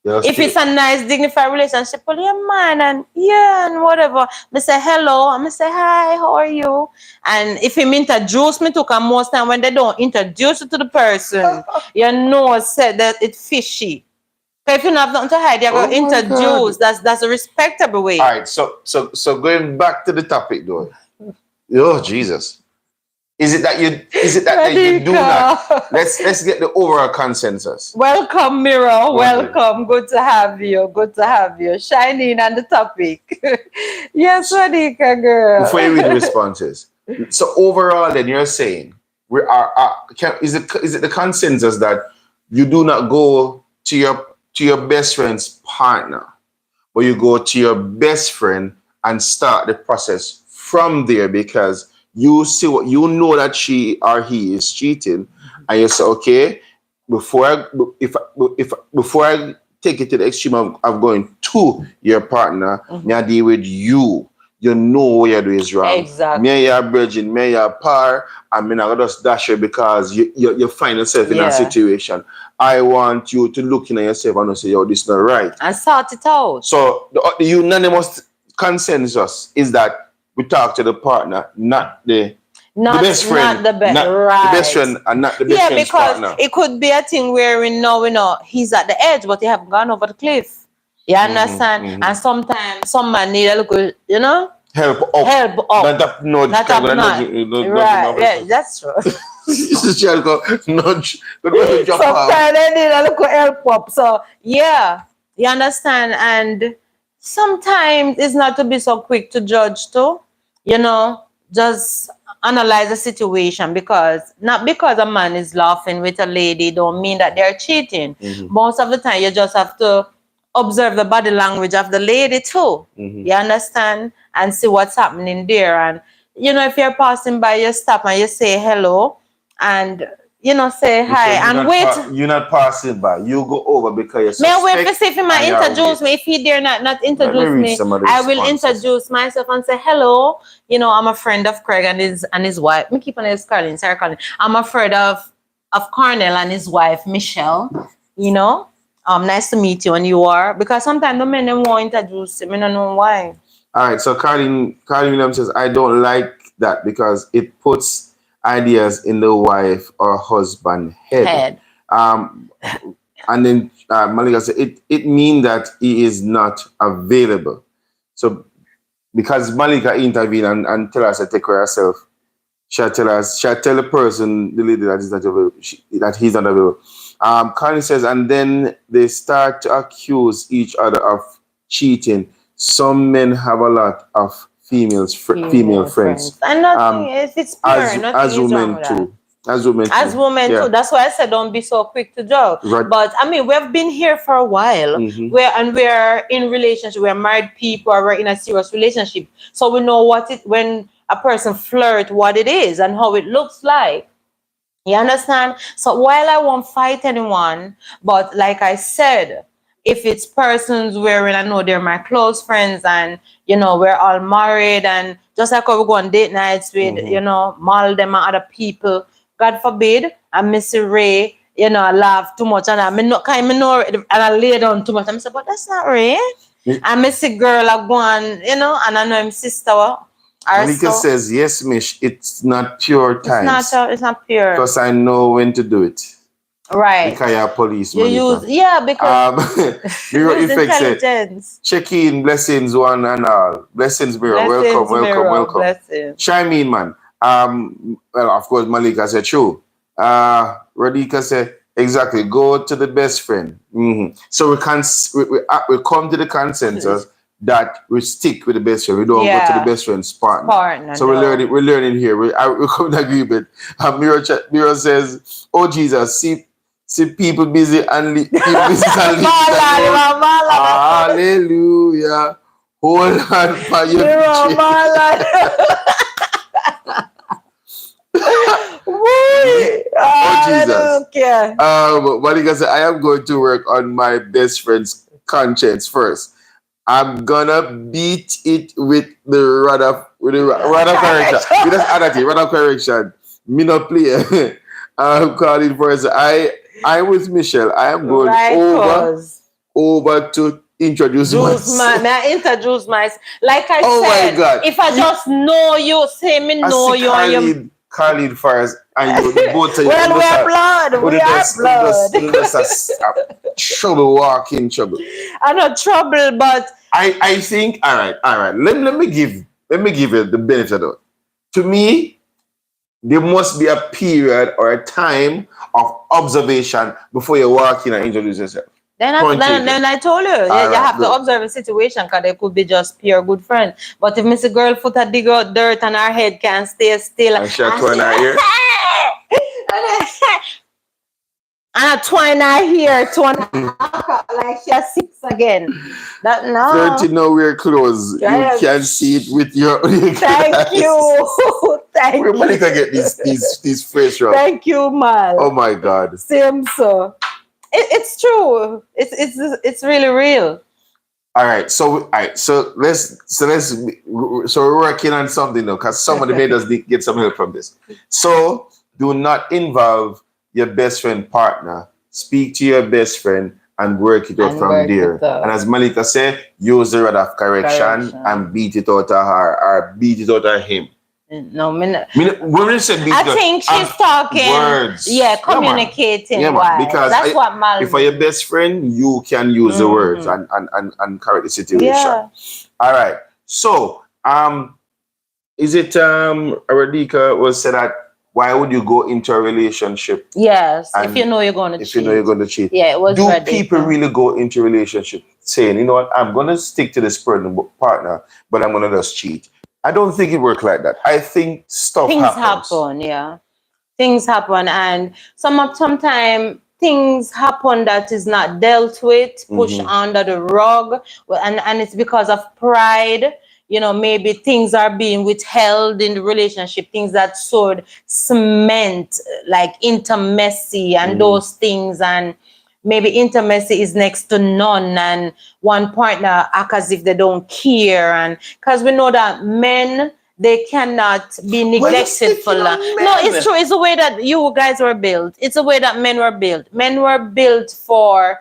If it's a nice, dignified relationship, well, yeah, man, and whatever. I say hello, I'm say hi, how are you? And if him introduce me to, because most time when they don't introduce you to the person, said that it's fishy. If you don't have nothing to hide, you're going to introduce. That's a respectable way. All right, so going back to the topic, though. Oh, Jesus. Is it that you do not? Let's get the overall consensus. Welcome, Miro. Welcome. Good to have you. Shining on the topic. Yes, Radhika, girl. Before you read the responses. So overall, then you're saying is it the consensus that you do not go to your best friend's partner, but you go to your best friend and start the process from there because you see what you know that she or he is cheating, and you say, okay, before I take it to the extreme of going to your partner, I deal with you. You know what you're doing is wrong. Exactly. Me you're virgin, me you're par, and me not just dash you because you find yourself in a situation. I want you to look in at yourself and say, yo, this is not right. And sort it out. So the unanimous consensus is that we talk to the partner, not the best friend. Not the best friend and not the best friend's partner. Yeah, because it could be a thing where we know he's at the edge, but he haven't gone over the cliff. You understand? Mm-hmm. And sometimes some man need a little, help up. Not up. Right. Yeah, that's true. Nudge. Sometimes they need a little help up. So yeah, you understand? And sometimes it's not to be so quick to judge too. Just analyze the situation not because a man is laughing with a lady don't mean that they're cheating. Mm-hmm. Most of the time you just have to observe the body language of the lady too. Mm-hmm. You understand? And see what's happening there. And if you're passing by, you stop and you say hello and say hi and wait. You're not passing by. You go over because you're wait to see if he might introduce me. If he dare not introduce me, I will introduce myself and say hello. I'm a friend of Craig and his wife. Me keep on his Colin. Sorry, Colin. I'm a friend of Cornell and his wife Michelle. Nice to meet you, and you are, because sometimes the men won't introduce him. I don't know why. All right, so Carlin Williams says, I don't like that because it puts ideas in the wife or husband head. Um, and then Malika said it means that he is not available. So because Malika intervened and tell us to take care of herself, she'll tell the person, the lady that is not available, that he's not available. Connie says, and then they start to accuse each other of cheating. Some men have a lot of female friends. And nothing is, it's pure, nothing as is wrong women with that. too. As women too. That's why I said don't be so quick to judge. Right. But I mean, we've been here for a while. We're in relationship. We're married people, or we're in a serious relationship. So we know when a person flirt, what it is and how it looks like. You understand? So while I won't fight anyone, but like I said, if it's persons wherein I know they're my close friends and, we're all married and just like how we go on date nights with, Mal them and other people, God forbid, I miss Ray, I laugh too much and and I lay down too much. I'm saying, but that's not Ray. I miss a girl, I go on, and I know him sister. Malika says, yes, Mish, it's not pure times. It's not pure. Because I know when to do it. Right. Because you're police, because Mirror Effect said, check in, blessings one and all. Blessings, Mirror. Welcome. Blessings. Chime in, man. Well, of course, Malika said, true. Radhika said, exactly, go to the best friend. So we come to the consensus that we stick with the best friend. We don't go to the best friend's partner. So we're learning here. We come to agreement. Mirror says, oh Jesus, see people busy and people busy and hallelujah. Hold on for your oh Jesus. Malika said, I am going to work on my best friend's conscience first. I'm gonna beat it with the rod of correction. With this attitude, rod of correction. Me not play. I'm calling first. I with Michelle. I am going over to introduce myself. May I introduce myself? Like I said, my God. If I just know you, say me know you and you. Khalid first, and you both we are blood. We are blood. Trouble, walking trouble. I'm not trouble, but I think all right. Let me give you the benefit of it. To me, there must be a period or a time of observation before you walk in and introduce yourself. Then I told you, you have to observe the situation because they could be just pure good friend. But if Mr. Girl foot a dig out dirt and her head can't stay still, and she twine her ear, and a twine her hair to like she's 6 again. That no. 30 nowhere close. You can see it with your. Thank you. Thank you. Where can get these phrase wrong? Thank you, Mal. Oh my God. Same so. It's true. It's really real. All right. So we're working on something now because somebody made us get some help from this. So do not involve your best friend partner. Speak to your best friend and work it out from there. And as Malika said, use the rod of correction and beat it out of her or beat it out of him. No, I think she's talking words. Yeah, communicating. Because that's what Mal. If for your best friend, you can use the words and correct the situation. Yeah. All right. So, is it Radhika was said that why would you go into a relationship? Yes, if you know you're going to cheat. If you know you're going to cheat. Yeah, it was. Do people really go into a relationship saying, you know what, I'm going to stick to this partner, but I'm going to just cheat? I don't think it works like that. I think things happen. Yeah, things happen, and sometimes things happen that is not dealt with, pushed under the rug, and it's because of pride. Maybe things are being withheld in the relationship, things that should cement like intimacy and those things, and maybe intimacy is next to none, and one partner act as if they don't care, and because we know that men, they cannot be neglected for long. No, it's true. It's the way that you guys were built. It's the way that men were built. Men were built for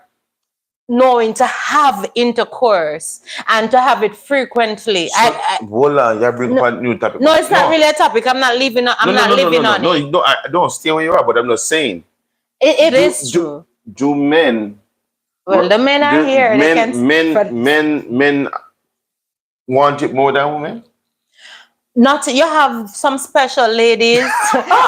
knowing to have intercourse and to have it frequently. So, voila, you bring up a new topic. No, it's not really a topic. I'm not leaving. I'm not living on it. No, I don't stay where you are. But I'm not saying it is true. Do men? Well, the men are here. Men want it more than women. Not you have some special ladies,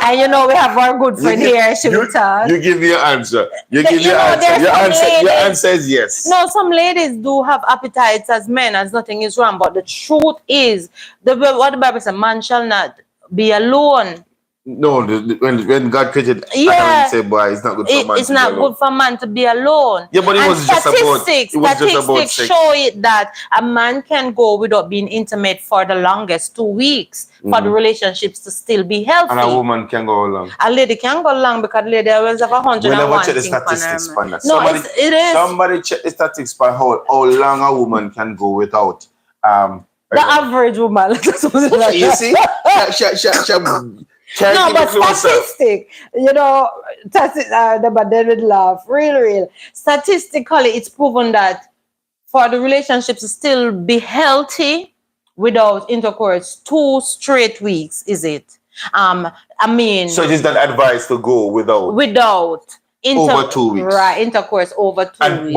and you know we have our good friend here. She will talk. You give your answer. Your answer is yes. No, some ladies do have appetites as men, as nothing is wrong. But the truth is, what the Bible says, man shall not be alone. No, when God created Adam, he said, boy, it's not good for man. It's not good for man to be alone. Yeah, but statistics show it that a man can go without being intimate for the longest 2 weeks for the relationships to still be healthy. And a woman can go long. A lady can go long because a lady always have 101 we never check the statistics on that. No, it is. Somebody check the statistics for how long a woman can go without. The average woman. You see? No, but statistic, you know, but they would laugh. Real. Statistically, it's proven that for the relationships to still be healthy without intercourse, 2 straight weeks, is it? I mean. So it is that advice to go without over 2 weeks, right? Intercourse over 2 weeks.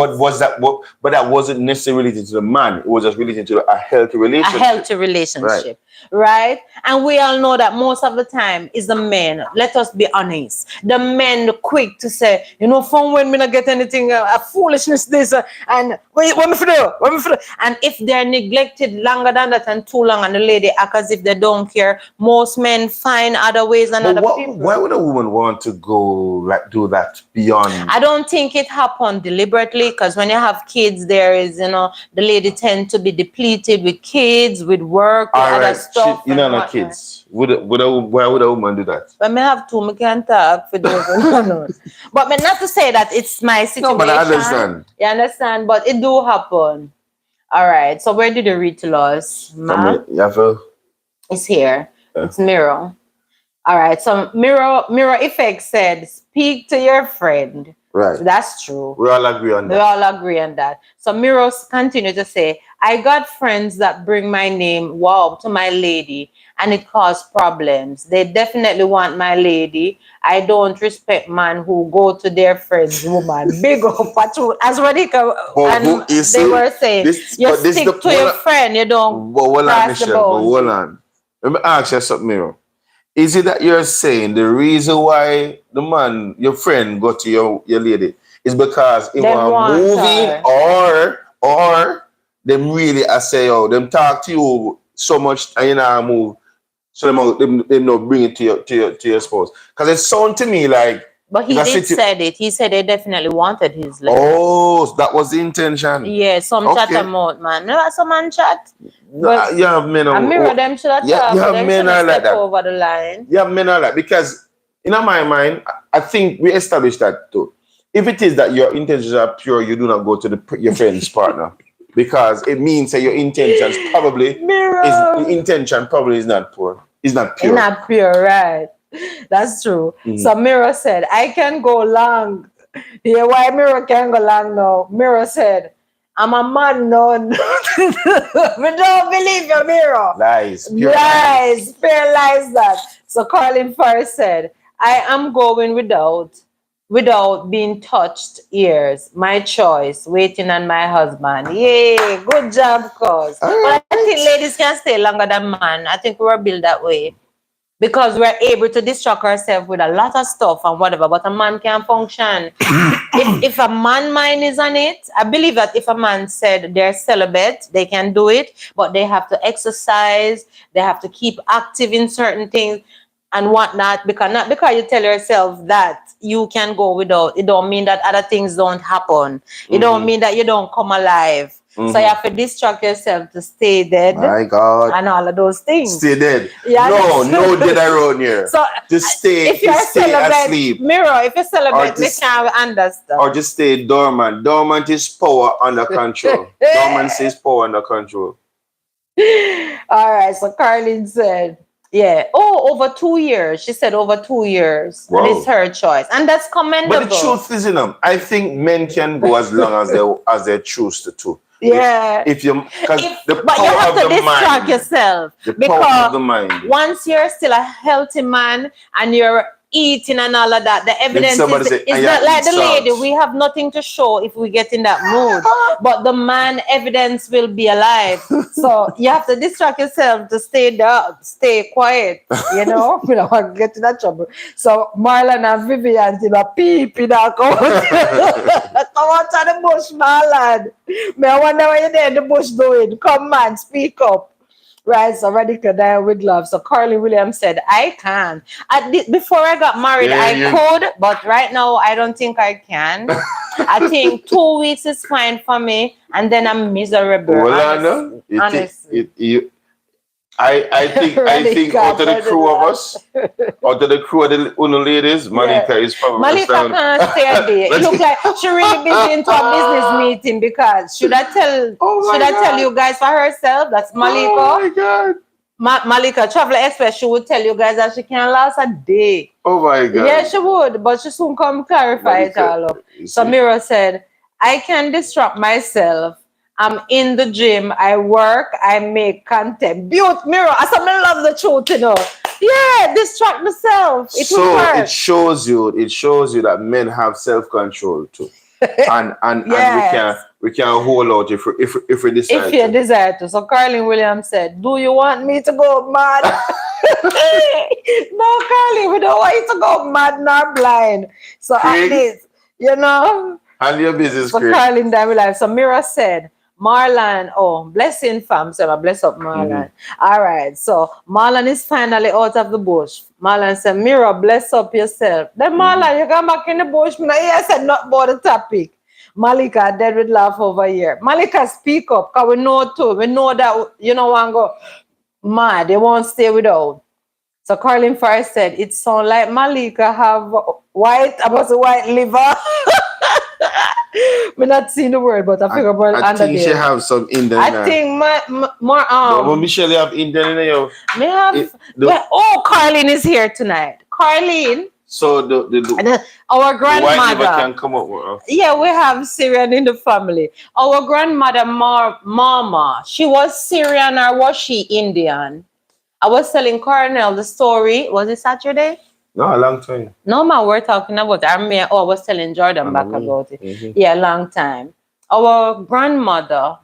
But that wasn't necessarily related to the man. It was just related to a healthy relationship. A healthy relationship, right? And we all know that most of the time is the men. Let us be honest. The men quick to say, you know, from when we not get anything, foolishness this, and what me for do? And if they're neglected longer than that and too long, and the lady act as if they don't care, most men find other ways and other people. Why would a woman want to go do that beyond? I don't think it happened deliberately, because when you have kids, there is, you know, the lady tend to be depleted with kids, with work, with other stuff. You know, no kids. Why would a woman do that? But I have two, I can't talk for those who know. But not to say that it's my situation. No, but I understand. You understand? But it do happen. All right. So where did you read to us? It's here. Yeah. It's Mirror. All right. So Mirror Effect said, speak to your friend. Right. That's true. We all agree on that. We all agree on that. So Miros continue to say, I got friends that bring my name, to my lady, and it caused problems. They definitely want my lady. I don't respect man who go to their friend's woman. Big up, as Radhika and they were saying, you stick to your friend, you don't cross the boundary. Hold on. Let me ask you something, Miro. Is it that you're saying the reason why the man, your friend, go to your lady is because he want moving, or them really, I say, them talk to you so much and you know move, so them not bring it to your spouse? Because it sounds to me like. But he did said it. He said they definitely wanted his lady. Oh, so that was the intention. Yeah, some chat about man. No, some man chat. But you have men on. Mirror them should have talked. You have men are like that. Over the line. You have men are like, because in my mind, I think we established that too. If it is that your intentions are pure, you do not go to your friend's partner, because it means that your intentions probably is not pure. It's not pure. It's not pure, right? That's true. Mm-hmm. So Mirror said, I can go long. Yeah, why Mirror can go long now? Mirror said, I'm a man now. We don't believe you, Mirror. Lies. Pure lies that. So Carlin first said, I am going without being touched ears. My choice, waiting on my husband. Yay, good job, cuz. But I think ladies can stay longer than man. I think we were built that way. Because we're able to distract ourselves with a lot of stuff and whatever, but a man can't function. if a man mind is on it, I believe that if a man said they're celibate, they can do it, but they have to exercise, they have to keep active in certain things and whatnot, not because you tell yourself that you can go without, it don't mean that other things don't happen. It don't mean that you don't come alive. Mm-hmm. So you have to distract yourself to stay dead. My God. And all of those things. Stay dead. Yeah, no dead around here. So if you're asleep. Mirror, if you're celibate, they can't understand. Or just stay dormant. Dormant is power under control. Dormancy is power under control. All right, so Carlin said, Yeah. Oh, over 2 years. She said over 2 years. Wow. And it's her choice. And that's commendable. But the truth is, I think men can go as long as they choose to. Yeah. If you, because the but you power have of to the distract mind. yourself. The power of the mind. Once you're still a healthy man and you're eating and all of that, the evidence is not like the lady. We have nothing to show if we get in that mood. But the man evidence will be alive. So you have to distract yourself to stay quiet. You know, we don't want to get in that trouble. So Marlon and Vivian did a peep in that come out to the bush, Marlon. I wonder what you're there in the bush doing. Come man, speak up. Right, so Radical Diet with Love. So Carly Williams said, I can. Before I got married, I could, but right now I don't think I can. I think 2 weeks is fine for me, and then I'm miserable. Well, honestly. I think out of the crew of us, out of the crew of the Uno ladies, Malika is probably Malika can't stay a day. It looks like she really busy into a business meeting because should I tell you guys for herself? That's Malika. Oh my God. Malika, Traveler Express, she would tell you guys that she can't last a day. Oh my God. Yeah, she would, but she soon come clarify it all up. So Mira said, I can distract myself. I'm in the gym. I work. I make content. Beaut, Mira. I love the truth, Yeah, distract myself. It shows you that men have self-control too. and yes. we can hold out if we decide. If you desire to. So Carlin Williams said, do you want me to go mad? No, Carlin, we don't want you to go mad nor blind. So Craig, at least, and your business. So Carlin Diamond Life. So Mira said, Marlon, blessing fam. So I bless up Marlon. All right. So Marlon is finally out of the bush. Marlon said, Mira, bless up yourself. Then Marlon, you come back in the bush. I said not about the topic. Malika, dead with laugh over here. Malika, speak up, because we know too. We know that you don't want to go mad. They won't stay without. So Carlin first said, it sounds like Malika have white liver. We're not seeing the word, but I figure about I think she have some Indian. I think more but Michelle, you have Indian in you. May have. Carlin is here tonight. Carlin. So our grandmother. White liver can come up with her. Yeah, we have Syrian in the family. Our grandmother, Mama, she was Syrian or was she Indian? I was telling Cornell the story. Was it Saturday? No, a long time. No, man, we're talking about I was telling Jordan back about it. Yeah, long time. Our grandmother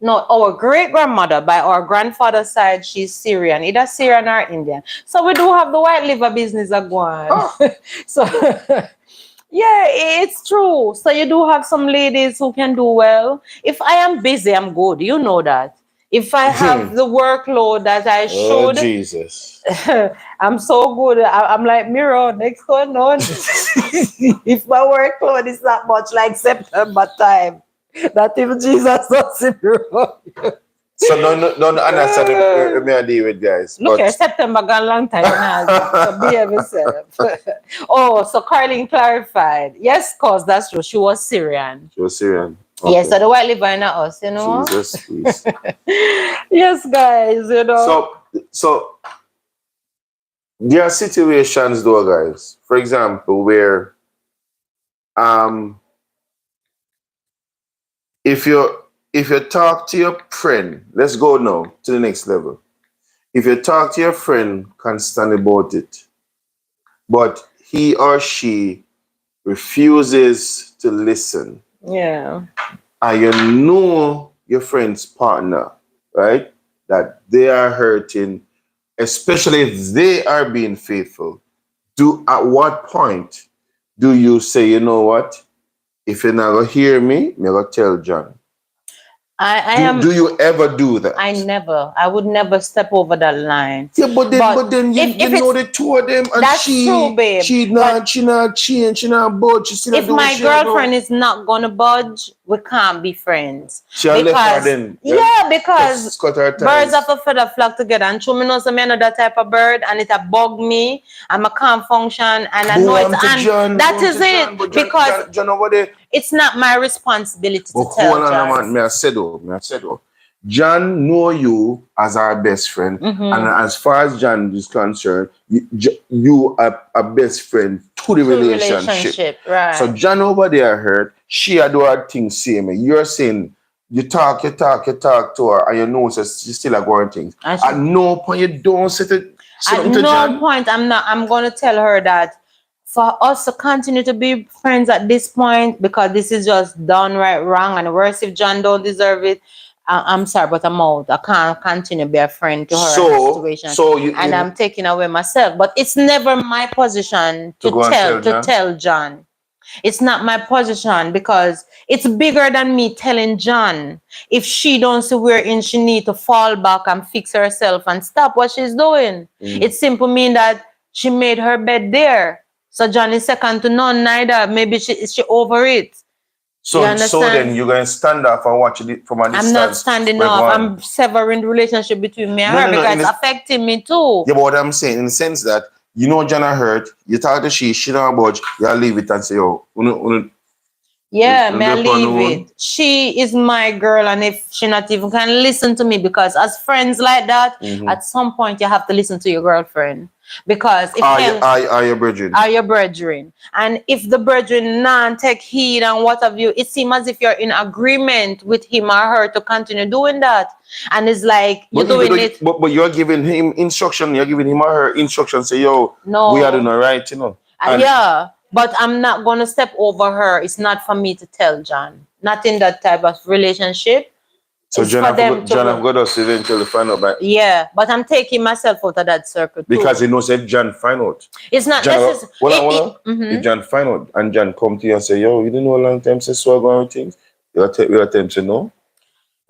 our great-grandmother by our grandfather's side, she's Syrian, either Syrian or Indian. So we do have the white liver business going. Oh. So, yeah, it's true. So you do have some ladies who can do well. If I am busy, I'm good. You know that. If I have the workload that I should, Jesus. I'm so good. I'm like, Miro, next one on. If my workload is not much like September time, not even Jesus does it, Miro. So don't understand me I deal with guys. Look at September gone long time now. So behave yourself. So Carlin clarified. Yes, cause that's true. She was Syrian. Okay. Yes, so the white liver in us, Jesus, please. Yes, guys, So there are situations though, guys. For example, where if you talk to your friend, let's go now to the next level. If you talk to your friend constantly about it, but he or she refuses to listen. Yeah. And you know your friend's partner, right? That they are hurting, especially if they are being faithful. At what point do you say, you know what? If you're not going to hear me, I'm going to tell John. Do you ever do that? I would never step over that line. Yeah, but then you know the two of them, and that's true, babe. She not change, she not budge. If my girlfriend is not gonna budge, we can't be friends. Left her then. Yeah, because birds of a feather flock together. And true, me know some that type of bird, and it a bug me, and I can't function, and I know it's that is it. Because John over there. It's not my responsibility to tell John. Me I said, John know you as our best friend, and as far as John is concerned, you are a best friend to the relationship. Right. So John over there hurt. She do her thing same. You're saying you talk to her, and you know so she still a going things. At no point you don't say to at no point I'm gonna tell her that for us to continue to be friends at this point, because this is just downright wrong, and worse if John don't deserve it. I'm sorry, but I'm out. I can't continue to be a friend to her situation. And I'm taking away myself. But it's never my position to tell John. It's not my position, because it's bigger than me telling John. If she don't see wherein she need to fall back and fix herself and stop what she's doing. It simply mean that she made her bed there. So John is second to none neither. Maybe she over it. So then you're going to stand up and watch it from a distance. I'm not standing off. I'm severing the relationship between me and her because it's affecting me too. Yeah, but what I'm saying in the sense that you know Jenna hurt, you talk to she don't budge, you leave it and say, yo, yeah, may I leave it. She is my girl, and if she not even can listen to me, because as friends like that, at some point you have to listen to your girlfriend. Because if are your brethren. Are your brethren. And if the brethren non take heed and what have you, it seems as if you're in agreement with him or her to continue doing that. And it's like you're doing it. But you're giving him instruction, you're giving him or her instruction, say, yo, no, we are doing all right, you know. Yeah. But I'm not going to step over her. It's not for me to tell John. Not in that type of relationship. So John have got us eventually find out. Yeah, but I'm taking myself out of that circle too. Because he knows if John find out. It's not necessary. If John find out and John come to you and say, yo, you didn't know a long time since we're going with things, you'll tell him to know.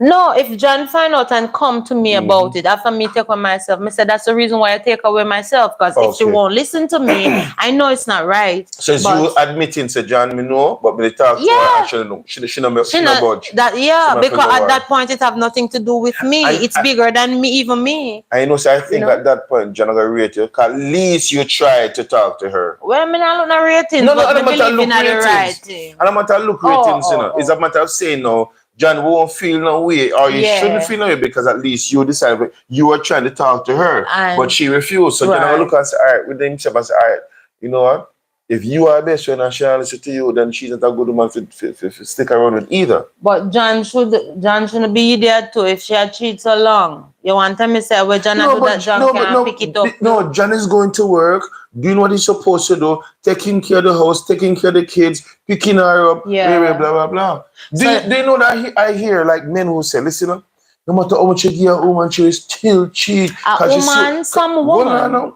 No, if John find out and come to me about it, after me take away myself, I said that's the reason why I take away myself, because if she won't listen to me, I know it's not right. So you admitting, say John, me know, but me talk to her, and she know. She not budge. Because at that point it have nothing to do with me. It's bigger than me, even me. I know, so I think at that point, John gonna rate you, because at least you try to talk to her. Well, I mean, I look at ratings, no, but I don't matter look ratings. I don't matter look ratings, you know. It's a matter of saying no. John won't feel no way, or you shouldn't feel no way, because at least you decide you are trying to talk to her, but she refused. So John will look and say, all right, with himself and say, all right, you know what? If you are best friend and she listen to you, then she's not a good woman to stick around with either. But John shouldn't be there too if she had cheated so long. You want to say, well, John do that, John can't pick it up. No, John is going to work, doing what he's supposed to do, taking care of the house, taking care of the kids, picking her up, blah, blah, blah. Do you know that I hear like men who say, listen up, no matter how much you give a woman, she will still cheat. A woman, some woman.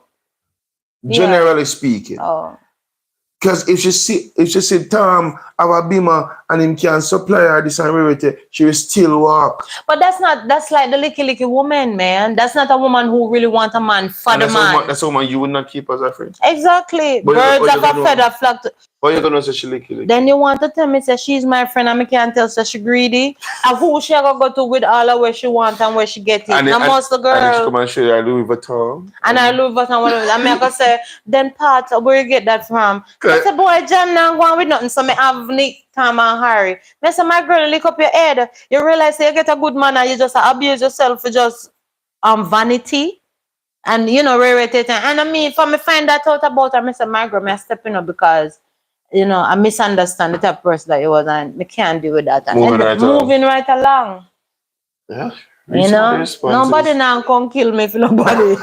Generally speaking. Because if she see Tom have a beamer and him can supply her this and everything, she will still walk. But that's like the licky woman, man. That's not a woman who really want a man for the man. That's a woman you would not keep as a friend. Exactly. Birds of a feather flock. How you gonna say she licky? Then you want to tell me say she's my friend and I can't tell say she greedy. And who she gonna go to with all of where she want and where she get it? And most the girl. And she come and show you Louis Vuitton. And I Louis Vuitton, whatever. And I gonna say, then Pat, where you get that from? I say, boy, John now going with nothing, so me have Nick, Tom and Harry. I say, my girl, lick up your head. You realize you get a good man and you just abuse yourself for just vanity. And you know, rarity. And I mean, for me find that out about her, I say, my girl, I'm stepping up because you know, I misunderstand the type of person that you was, and I can't deal with that. And moving right along. Yeah. You know, nobody now can kill me for nobody.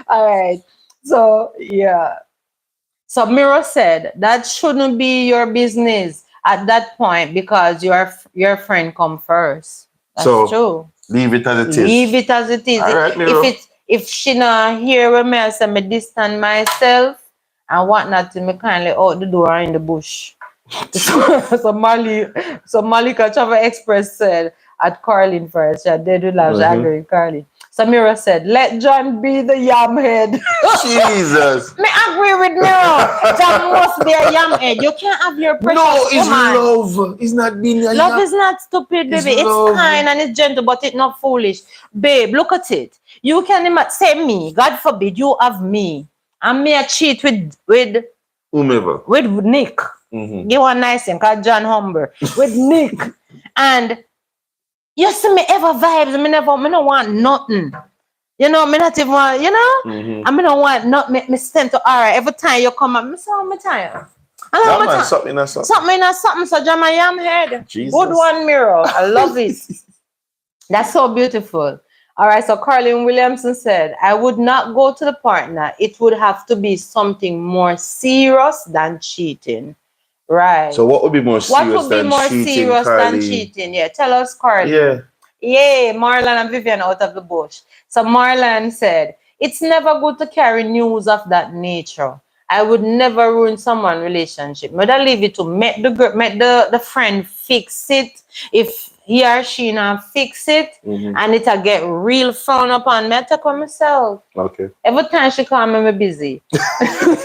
All right. So, yeah. So, Miro said that shouldn't be your business at that point because your friend come first. That's true. Leave it as it is. Leave it as it is. All right, Miro. If she not here with me, I say me distance myself. And whatnot to me kindly out the door in the bush. So Malika Travel Express said at Carlin first. Yeah, they do love agree with Carlin. So Mira said, let John be the yam head. Jesus. Me agree with Mira. John must be a yam head. You can't have your precious it's love. It's not being a love is not stupid, baby. It's kind and it's gentle, but it's not foolish. Babe, look at it. You can say me. God forbid you have me. And me a cheat with whomever. With Nick. Give one nice thing called John Humber. With Nick. And You see me ever vibes, me don't want nothing. You know, me not even want, I me don't want not me stand to alright. Every time you come up, me say, me tired. No, man, something or something. Something or something, so jam my yam head. Jesus. Good one, Mirror. I love it. That's so beautiful. All right, so Carlin Williamson said, I would not go to the partner. It would have to be something more serious than cheating. Right. So what would be more serious than cheating? Yeah, tell us, Carlin. Yeah, Marlon and Vivian out of the bush. So Marlon said, it's never good to carry news of that nature. I would never ruin someone's relationship. But I leave it to make the friend fix it. If he or she not fix it, and it'll get real frowned upon me, I take on myself. Okay. Every time she call me, I'm busy.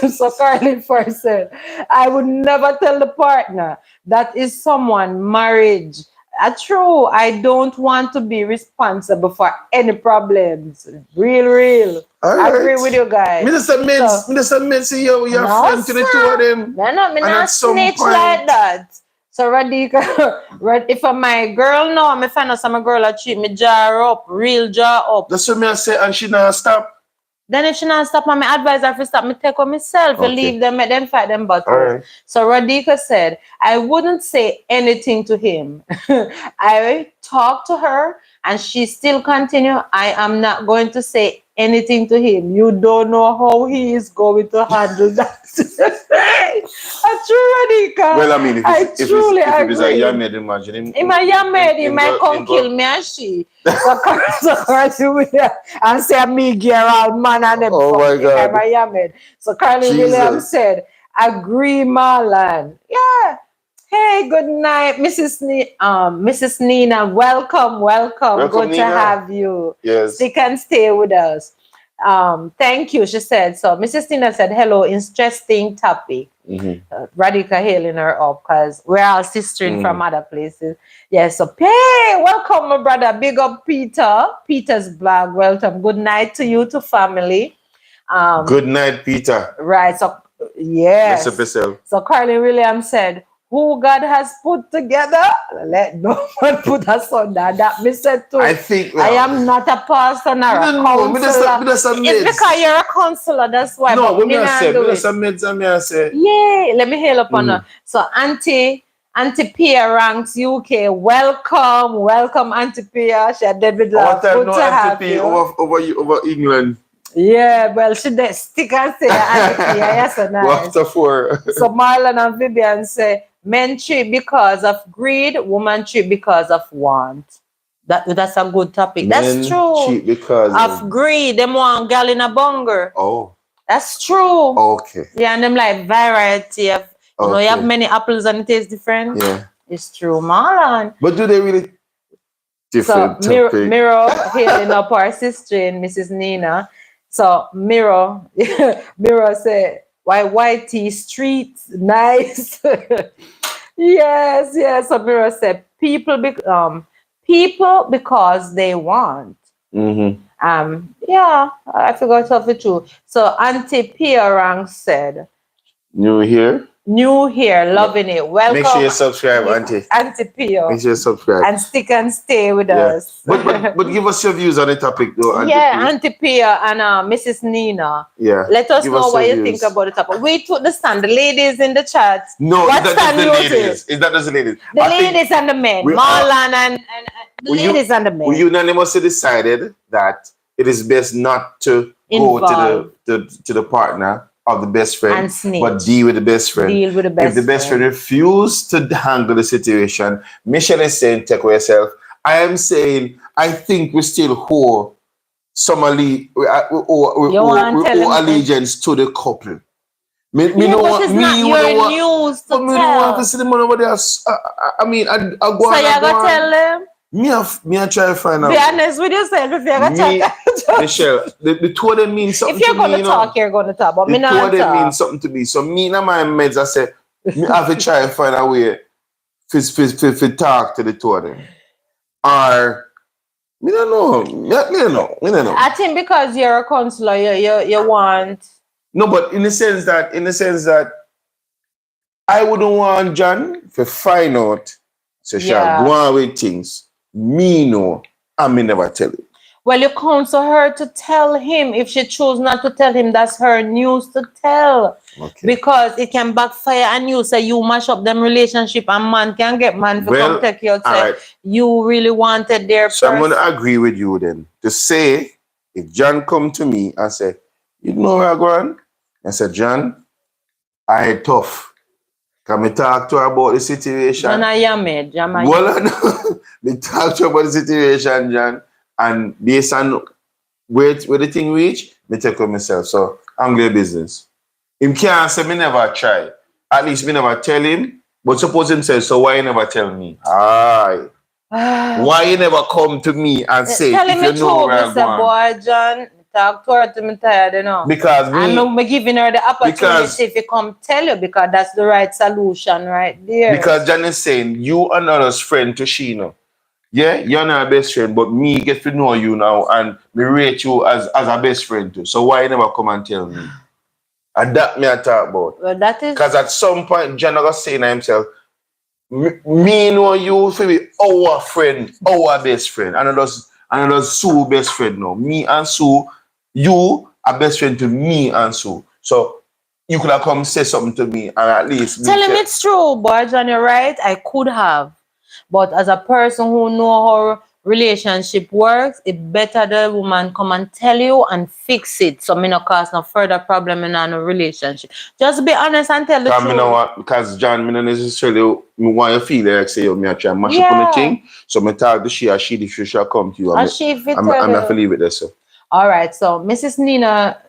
So Carly first said, I would never tell the partner that is someone marriage. True, I don't want to be responsible for any problems. Real. I agree with you guys. Minister Mid, see your friend to the two of them. No, me not snitch like that. So Radhika, if my girl know, me find out some girl that treat me jaw up, real jaw up. That's what me I say, and she not stop. Then if she not stop, my advise her to stop, me take on myself and leave them, make them fight them battles. Right. So Radhika said, I wouldn't say anything to him. I talked to her and she still continue. I am not going to say anything to him. You don't know how he is going to handle that. I true, Radhika. Well, I mean, if it's a young maid, imagine him. If a young maid, he might come kill me and she. So and say me get around man and them. Oh my God. My young maid. So Carly Williams said, agree, Marlon. Yeah. Hey, good night, Mrs. Nina. Welcome. Good Nina. to have you. Yes. Stick and stay with us. Thank you, she said. So Mrs. Nina said, hello, interesting topic. Radhika hailing her up because we're all sistering from other places. Yes, so hey, welcome, my brother. Big up Peter's blog. Welcome. Good night to you, to family. Good night, Peter. Right, so yes. Mess up yourself. So Carly Williams said, who God has put together, let no one put us under. That me said too. I think I am not a pastor nor a counselor. It's because you're a counselor, that's why. No, what me I say? Yeah, let me hail upon her. So Auntie Pia Ranks UK, welcome Auntie Pia. She had David Love. Good to have you. Over England. Yeah, well, she did stick and say Auntie Pia. Yes, so nice. What for? So Marlon and Vivian say, men cheat because of greed, woman cheat because of want. That's a good topic. That's true. Cheat because of greed. Them want gal in a bunger. Oh. That's true. Okay. Yeah, and them like variety of, you know, you have many apples and it tastes different. Yeah. It's true, Marlon. But do they really different topic? Miro hailing up our sister in Mrs. Nina. So Miro said, why whitey streets nice? Yes. So Miro said, people because they want. Yeah, I forgot of it too. So Auntie Pierang said, New here, loving it. Welcome. Make sure you subscribe, Auntie Pio. Make sure you subscribe. And stick and stay with us. But give us your views on the topic though. Auntie Pio and Mrs. Nina. Yeah. Let us know what you think about the topic. We took the stand. The ladies in the chat. No, it's not just the ladies. It's not just the ladies. The ladies and the men. Marlon and the ladies and the men. We unanimously decided that it is best not to go to the partner of the best friend, but deal with the best friend. If the best friend refused to handle the situation, Michelle is saying, take away yourself. I am saying, I think we still owe some allegiance to the couple. Me don't want to see the money over there. I mean, I go so you're going to tell them? Me try to find out. Be honest with yourself if you're going to talk. Michelle, the two of them mean something to me. If you're going to talk, you're going to talk. But me not talk. The two of them mean something to me. So me and my meds, I say, me have to try to find a way to talk to the two of them. Or, me don't know. I think because you're a counselor, you want... No, but in the sense that I wouldn't want John to find out, so she'll go on with things. me know, and me never tell him. Well, you counsel her to tell him. If she choose not to tell him, that's her news to tell. Okay. Because it can backfire and you say you mash up them relationship and man can get man to come take you out say alright. you really wanted their So I'm person. gonna agree with you then. To say if John come to me and say, you know where I going? I said, John, I tough. Can we talk to her about the situation? John, I am it. Well, me talk to her about the situation, John, and based on where the thing reach, me take on myself. So I'm good business. Him can't say me never try. At least me never tell him. But suppose him say, so why you never tell me? Aye. Why you never come to me and say tell if him you the know truth, where I'm Mr. going? Boy, John. Talk to her to me tired, you know. Because I'm giving her the opportunity if you come tell you because that's the right solution right there. Because John is saying you are not as friend to Sheena. Yeah, you're not a best friend, but me get to know you now and me rate you as a best friend too. So why you never come and tell me? And that me I talk about. Well, that is because at some point John was saying to himself, me know you to be our friend, our best friend. And that's Sue best friend now. Me and Sue, you are best friend to me and Sue. So you could have come say something to me and at least tell him it's true, boy, John, you're right. I could have. But as a person who know how relationship works, it better the woman come and tell you and fix it so me not cause no further problem in a relationship. Just be honest and tell the truth. Me know what, because John, me not necessarily me want you feel like say me I try and mash up on the thing. So me talk to she or she if she shall come to you. I'm have to leave it there. So all right. So Mrs. Nina,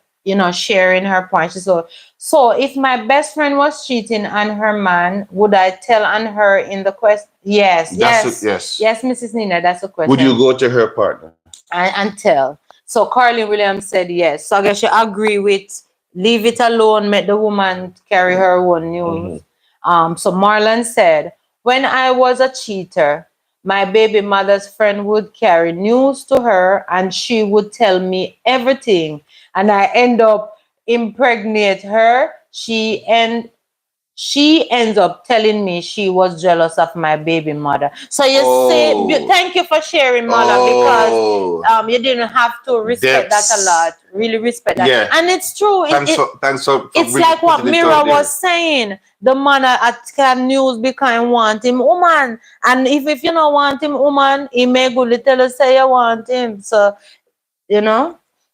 sharing her point. So if my best friend was cheating on her man, would I tell on her in the question? Yes, yes, Mrs. Nina, that's the question. Would you go to her partner? And tell. So Carly Williams said yes. So I guess you agree with leave it alone, let the woman carry her own news. So Marlon said, when I was a cheater, my baby mother's friend would carry news to her and she would tell me everything. And I end up impregnate her. She ends up telling me she was jealous of my baby mother. So you see, thank you for sharing, Marlon, because you didn't have to respect that a lot. Really respect that. Yeah. And it's true. Thanks for it's like what Mira was saying. The man at Can News because want him woman. And if you don't want him woman, he may go to tell us say you want him. So,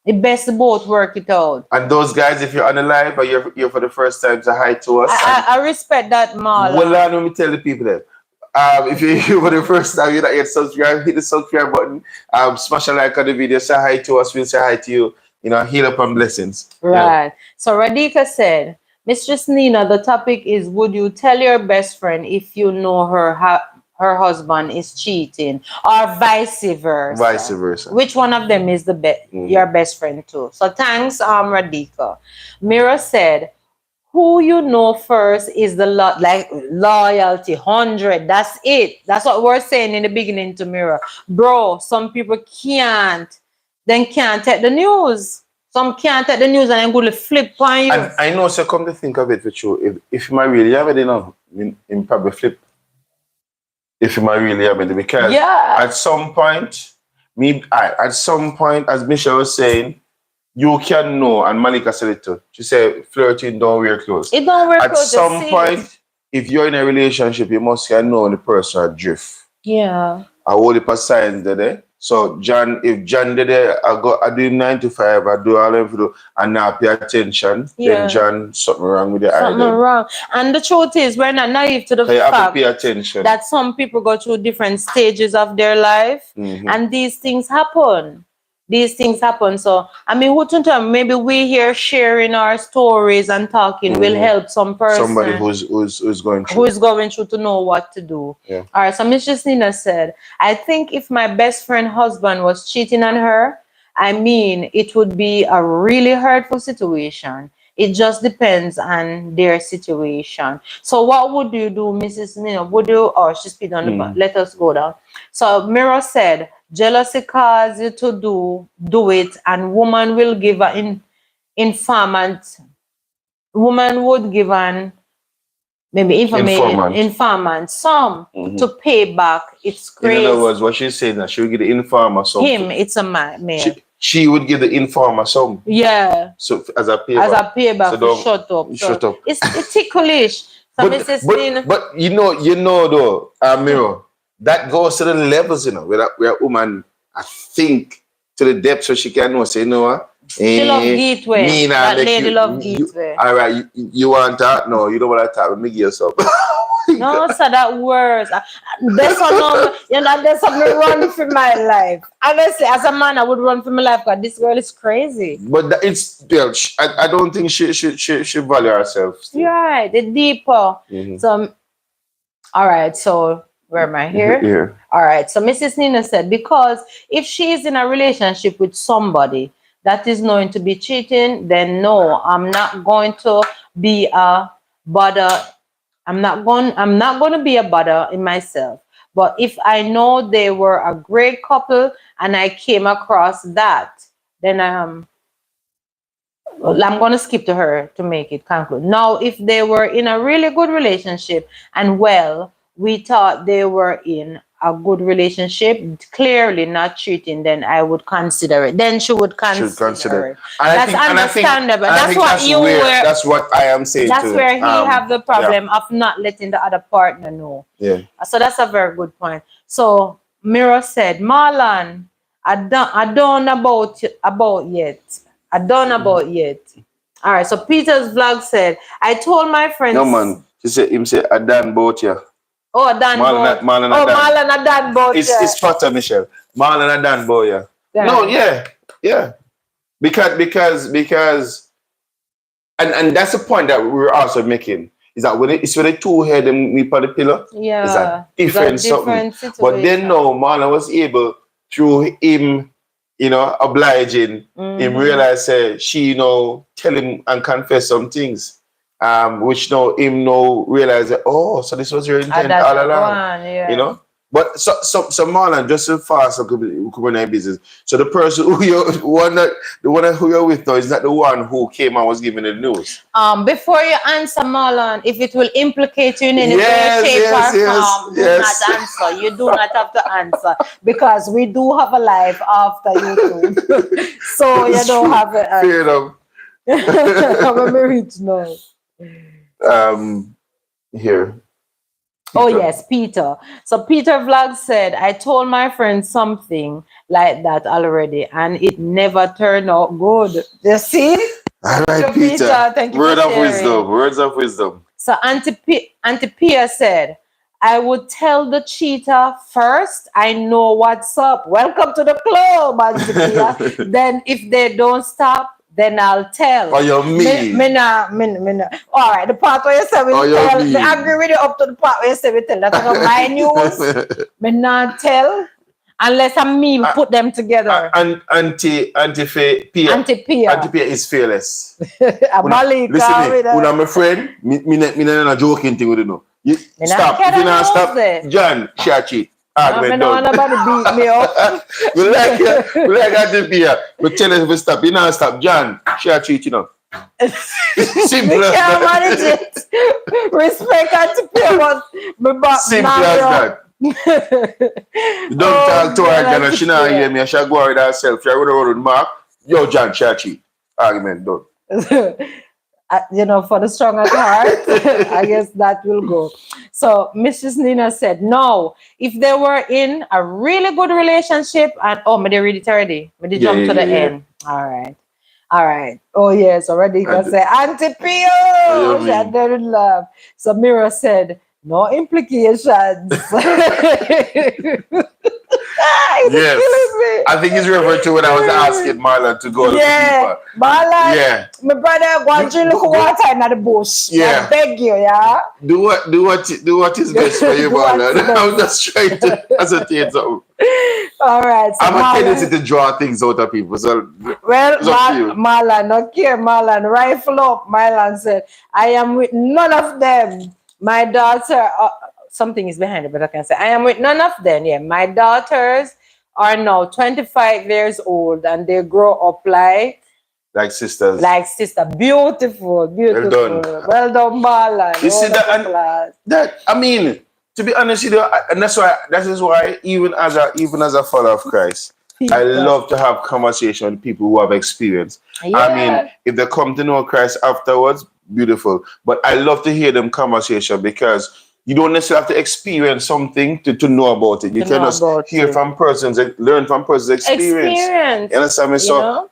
it best both work it out. And those guys, if you're on the live or you're for the first time, say hi to us. I respect that, Marlon. Well, let me tell the people that. If you're here for the first time, you're not yet subscribed, hit the subscribe button. Smash a like on the video, say hi to us, we'll say hi to you. Heal up and blessings. Right. Yeah. So Radhika said, Mistress Nina, the topic is, would you tell your best friend if you know her husband is cheating, or vice versa? Vice versa. Which one of them is your best friend too? So thanks, Radhika. Mira said, who you know first is the loyalty 100. That's it. That's what we're saying in the beginning to Mira. Bro, some people can't take the news. Some can't take the news and then go to flip on you. And I know, so come to think of it with you, if you might really have it, in probably flip. If you might really have it, because at some point, as Michelle was saying, you can know, and Malika said it too. She said, flirting don't wear clothes. It don't wear clothes. At some point, if you're in a relationship, you must know when the person adrift. Yeah. I hold it for signs there. So if John did it, I do 9 to 5, I do all of it, and now pay attention, then John, something wrong with the Something wrong. And the truth is, we're not naive to the fact that some people go through different stages of their life, and these things happen. So, maybe we here sharing our stories and talking will help some person. Somebody who's going through. Who is going through to know what to do. Yeah. All right, so Mistress Nina said, I think if my best friend husband was cheating on her, it would be a really hurtful situation. It just depends on their situation. So what would you do, Mrs. Nina? She's speed on the button. Let us go down. So Mira said, jealousy causes you to do it, and woman will give an informant. Woman would give an maybe informant some to pay back. It's crazy. In other words, what she's saying that she would give the informer some. Him, it's a male. She would give the informer some. Yeah. So as a payback. As a payback, so shut up. Shut up. It's ticklish. So but you know though, Miro, that goes to the levels, where a woman, I think, to the depths where she can know, say, what? She love gateway. That lady love gateway. All right, you want that? No, you don't want that. Let me give yourself. No, so that worse. There's something run for my life. Honestly, as a man, I would run for my life because this girl is crazy. But I don't think she value herself. You're right. The deeper. So, all right. So where am I here? Here. All right. So Mrs. Nina said, because if she is in a relationship with somebody that is known to be cheating, then no, I'm not going to be a bother. I'm not going to be a bother in myself. But if I know they were a great couple and I came across that, then I'm going to skip to her to make it conclude. Now, if they were in a really good relationship and we thought they were in a good relationship, clearly not cheating, then I would consider it. Then she would consider it. That's understandable. That's what I am saying. That's where he have the problem of not letting the other partner know. Yeah. So that's a very good point. So Mira said, Marlon, I don't about yet. All right. So Peter's vlog said, I told my friends. No man, he said I done about you. Oh, Dan Marlon and Dan both. It's fatter, Michelle. Marlon and Dan boy, yeah. No, yeah. Because and that's the point that we're also making, is that when it's when the two head and meet on the pillar, it's a different something. Situation. But then Marlon was able, through him, obliging, him realize she tell him and confess some things. Which him realize that, so this was your intent all along. But so Marlon, just so fast come in business. So the person who you're with now is not the one who came and was giving the news. Before you answer, Marlon, if it will implicate you in any way, shape, or form, do not answer. You do not have to answer, because we do have a life after YouTube. So you don't have it. Fair enough. Let me reach now. Here. Peter. Oh yes, Peter. So Peter vlog said, I told my friend something like that already, and it never turned out good. You see? All right, Peter. Thank you. Words of wisdom. So Auntie Pia said, I would tell the cheater first. I know what's up. Welcome to the club, Auntie Pia. Then if they don't stop, then I'll tell. Oh, you mean? Me nah. All right, the part where you say we tell, I agree with you up to the part where you say we tell. That's not my news. Me not tell unless me put them together. And Auntie Pia is fearless. Listen, I'm a friend. Me not joking thing with you. Stop. If you not stop, John, she cheat. I don't want nobody beat me up. we like Auntie Pia. But tell us if we stop. You not stop, John. She cheat, Simple as that. Manage it. Respect Auntie Pia, but simple as that. Don't talk to her, John. She not hear me. She go with herself. She would have Mark. Yo, John, she cheat. Argument done. For the strong at heart, I guess that will go. So Mrs. Nina said, no, if they were in a really good relationship and they read it already. But they jump to the end. All right. Oh yes, already you can say Auntie Pio. She had very love. So Mira said, no implications. Yes, I think he's referring to when I was asking Marlon to go. Yeah, Marlon. My brother, go and drink water in the bush. Yeah, I beg you. Yeah. Do what is best for you, Marlon. I'm just trying to ascertain something. All right. So I'm a tendency to draw things out of people. So Marlon, not care. Marlon, rifle up. Marlon said, I am with none of them. My daughter. Something is behind it, but I can say I am with none of them. Yeah, my daughters are now 25 years old and they grow up like like sisters. Like sister. Beautiful, beautiful. Well done. Well done, Marlon. You see that, and that, I mean, to be honest with you, and that is why even as a follower of Christ, I love to have conversation with people who have experience. Yeah. I mean, if they come to know Christ afterwards, beautiful. But I love to hear them conversation because you don't necessarily have to experience something to know about it. You can just hear from persons, learn from persons' experience. You understand me? So,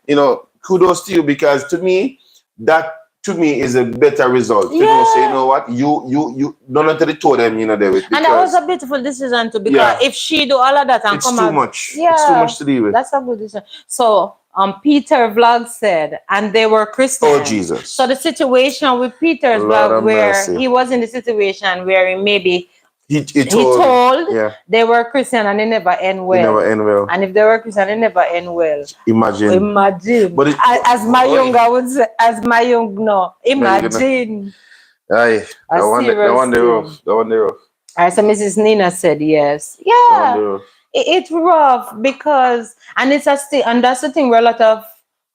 kudos to you, because to me, that is a better result. You know, say, you know what, you don't have to tell them, David. And that was a beautiful decision too, because if she do all of that and it's too much. It's too much to deal with. That's a good decision. So Peter Vlog said, and they were Christians. Oh, Jesus. So the situation with Peter's vlog, where he was in the situation where maybe he told they were Christian and it never end well. It never end well. And if they were Christian, it never end well. Imagine. But as my younger would say, imagine. Aye, that one they rough. All right, so Mrs. Nina said yes. Yeah. It's rough because, and that's the thing where a lot of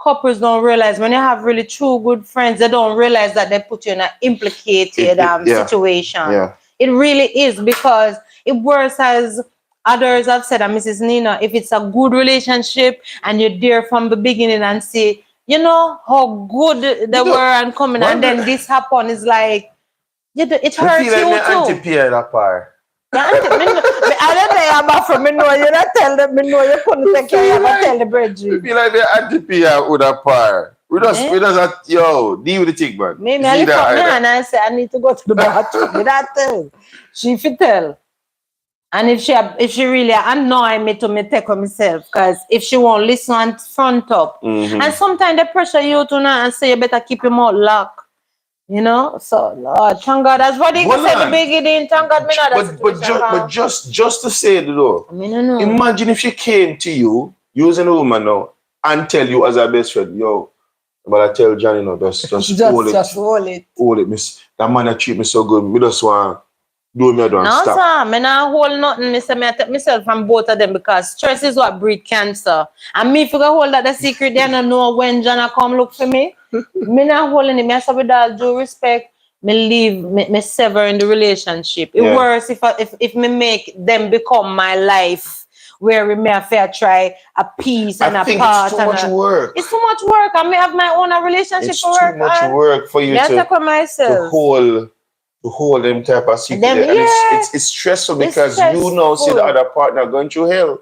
couples don't realize, when you have really true good friends, they don't realize that they put you in an implicated situation. Yeah. It really is, because it works, as others have said, and Mrs. Nina, if it's a good relationship and you're there from the beginning and see, how good they were and coming, and then this happened, is like, it hurts you too. I don't from me know you not tell them me know you couldn't take care of tell the bridge. I feel like the anti-PR with a par. We just deal with the thing, man. Me and I say I need to go to the bathroom. Me that tell. She fit tell. And if she really annoy me to me take on myself, because if she won't listen and front up. And sometimes they pressure you to know and say you better keep your mouth locked. So Lord, thank God. That's what he said the beginning. Thank God, me not but just to say it though. No. Imagine if she came to you, using a woman now, and tell you as a best friend, but I tell Johnny, just hold it. Hold it, miss. That man that treat me so good. Me just want do me don't stop. No, sir, me not hold nothing. Me say me take myself from both of them, because stress is what breed cancer. And me if you hold that the secret, they don't know when John come look for me. Me not holding it. Me say with all due respect, me leave, me sever in the relationship. It worse if me make them become my life, where we may have to try a piece and a part. It's too much work. It's too much work. I may have my own relationship it's to work. It's too much work for you to hold them type of secret. It's stressful, because see the other partner going through hell.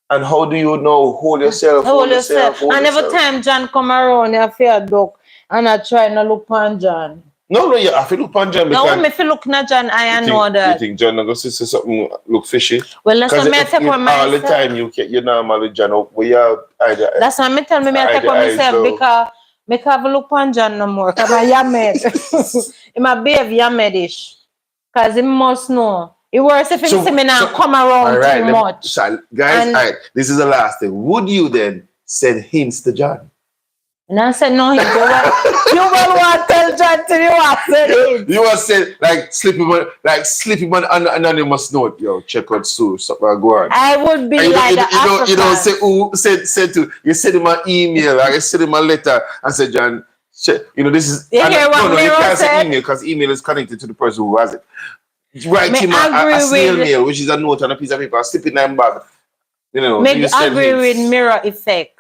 And how do you know? Hold yourself. And every time John come around, you feel a duck, and I try to look on John. No, you have to look on John. No, if you look at John, I know that. You think John going to see something look fishy? Well, that's what I take on myself. All the time you normal with John. That's what I tell me I take on myself, because I can't look on John no more. Because I'm yamed. I'm a baby yamedish. Because he must know. It works if he see me now come around too much. So, guys, all right, this is the last thing. Would you then send hints to John? And I said, no, you will want to tell John to you. You want to say, slip him on anonymous note. Yo, check out Sue. Something go on. I would be you don't say who send to. You send him an email, or you send him a letter and say, John, this is. You hear what you can't say email, because email is connected to the person who has it. Write him a snail mail, which is a note on a piece of paper, slip it in that bag. Agree with mirror effect.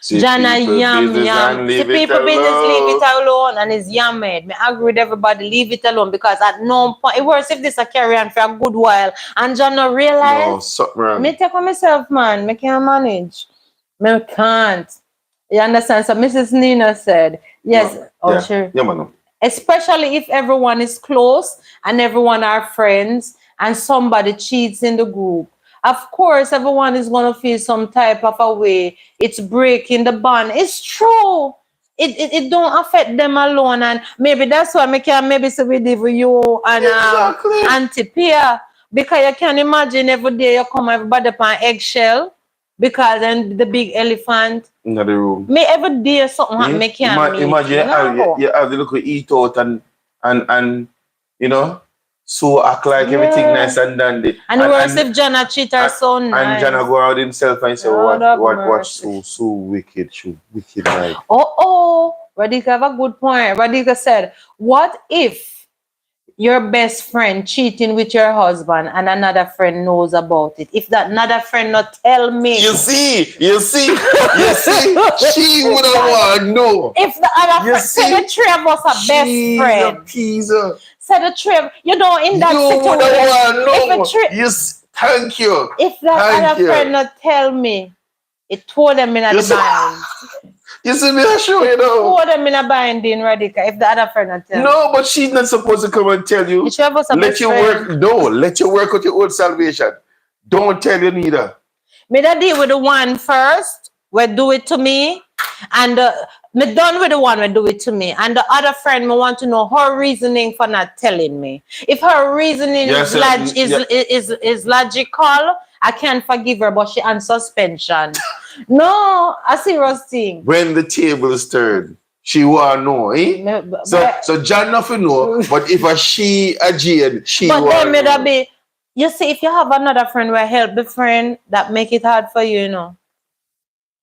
John yam. See people business, leave it alone, and it's yammed. Me agree with everybody, leave it alone, because at no point, it works if this a carry on for a good while, and John not realize. No, something wrong. Me take on myself, man. Me can't manage. Me can't. You understand? So Mrs. Nina said, yes. Sure. Yeah, man. Especially if everyone is close and everyone are friends and somebody cheats in the group. Of course, everyone is going to feel some type of a way. It's breaking the bond. It's true. It don't affect them alone. And maybe that's why I can maybe say with you and Auntie Pia. Because you can imagine every day you come everybody upon eggshell. Because then the big elephant in the room. May every day something happen, make imagine you have the little eat out and So act like everything Yeah. nice and dandy. And worse if Jana cheat her so And nice. Jana go out himself and say, Lord have what mercy. so wicked, so wicked like. Oh, Radhika have a good point. Radhika said, what if your best friend cheating with your husband and another friend knows about it? If that another friend not tell me. You see, she would have want to know. If the other friend, say the three of us are best friends. A teaser. Say the three of, you know, in that situation. Yes, thank you. If that other friend not tell me, it told them in a bind. You see me, I show you know. Told them in a binding, Radhika. If the other friend not tell me. No, but she's not supposed to come and tell you. Let you work. No, let you work with your own salvation. Don't tell you neither. Me that deal with the one first, we do it to me, and me done with the one we do it to me, and the other friend me want to know her reasoning for not telling me. If her reasoning is logical, I can forgive her, but she on suspension. No, a serious thing. When the tables turn, she want know, eh? So John nothing know, but if a she a Jane, she want. But then me that be. You see, if you have another friend who help the friend, that make it hard for you, you know.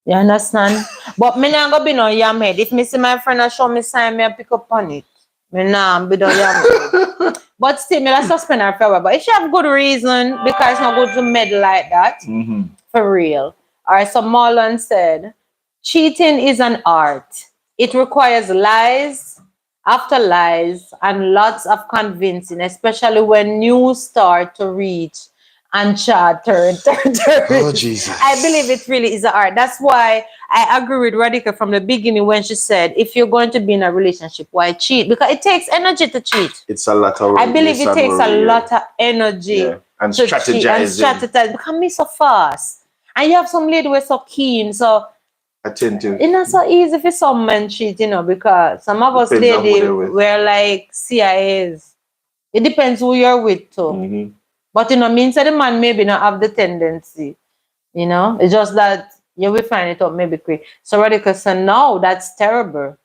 You understand? But me not gonna be no yam head. If me see my friend and show me sign, me pick up on it. Me nah be no yam head. But still, me suspend her forever. But if she have good reason, because it's not good to meddle like that, for real. Alright, so Marlon said, cheating is an art. It requires lies after lies and lots of convincing, especially when news start to reach and chat turn. Oh, Jesus. I believe it really is an art. That's why I agree with Radhika from the beginning when she said, if you're going to be in a relationship, why cheat? Because it takes energy to cheat. It's a lot of I believe it takes a lot of energy and to strategizing. Cheat and strategize. Because me so fast. And you have some lady who are so keen, so attentive. It's not so easy for some men cheat, you know, because some of us lady we're like CIAs. It depends who you're with too. But you know, means that the man maybe not have the tendency. You know, it's just that you will find it out maybe quick. So Radhika said, no, that's terrible.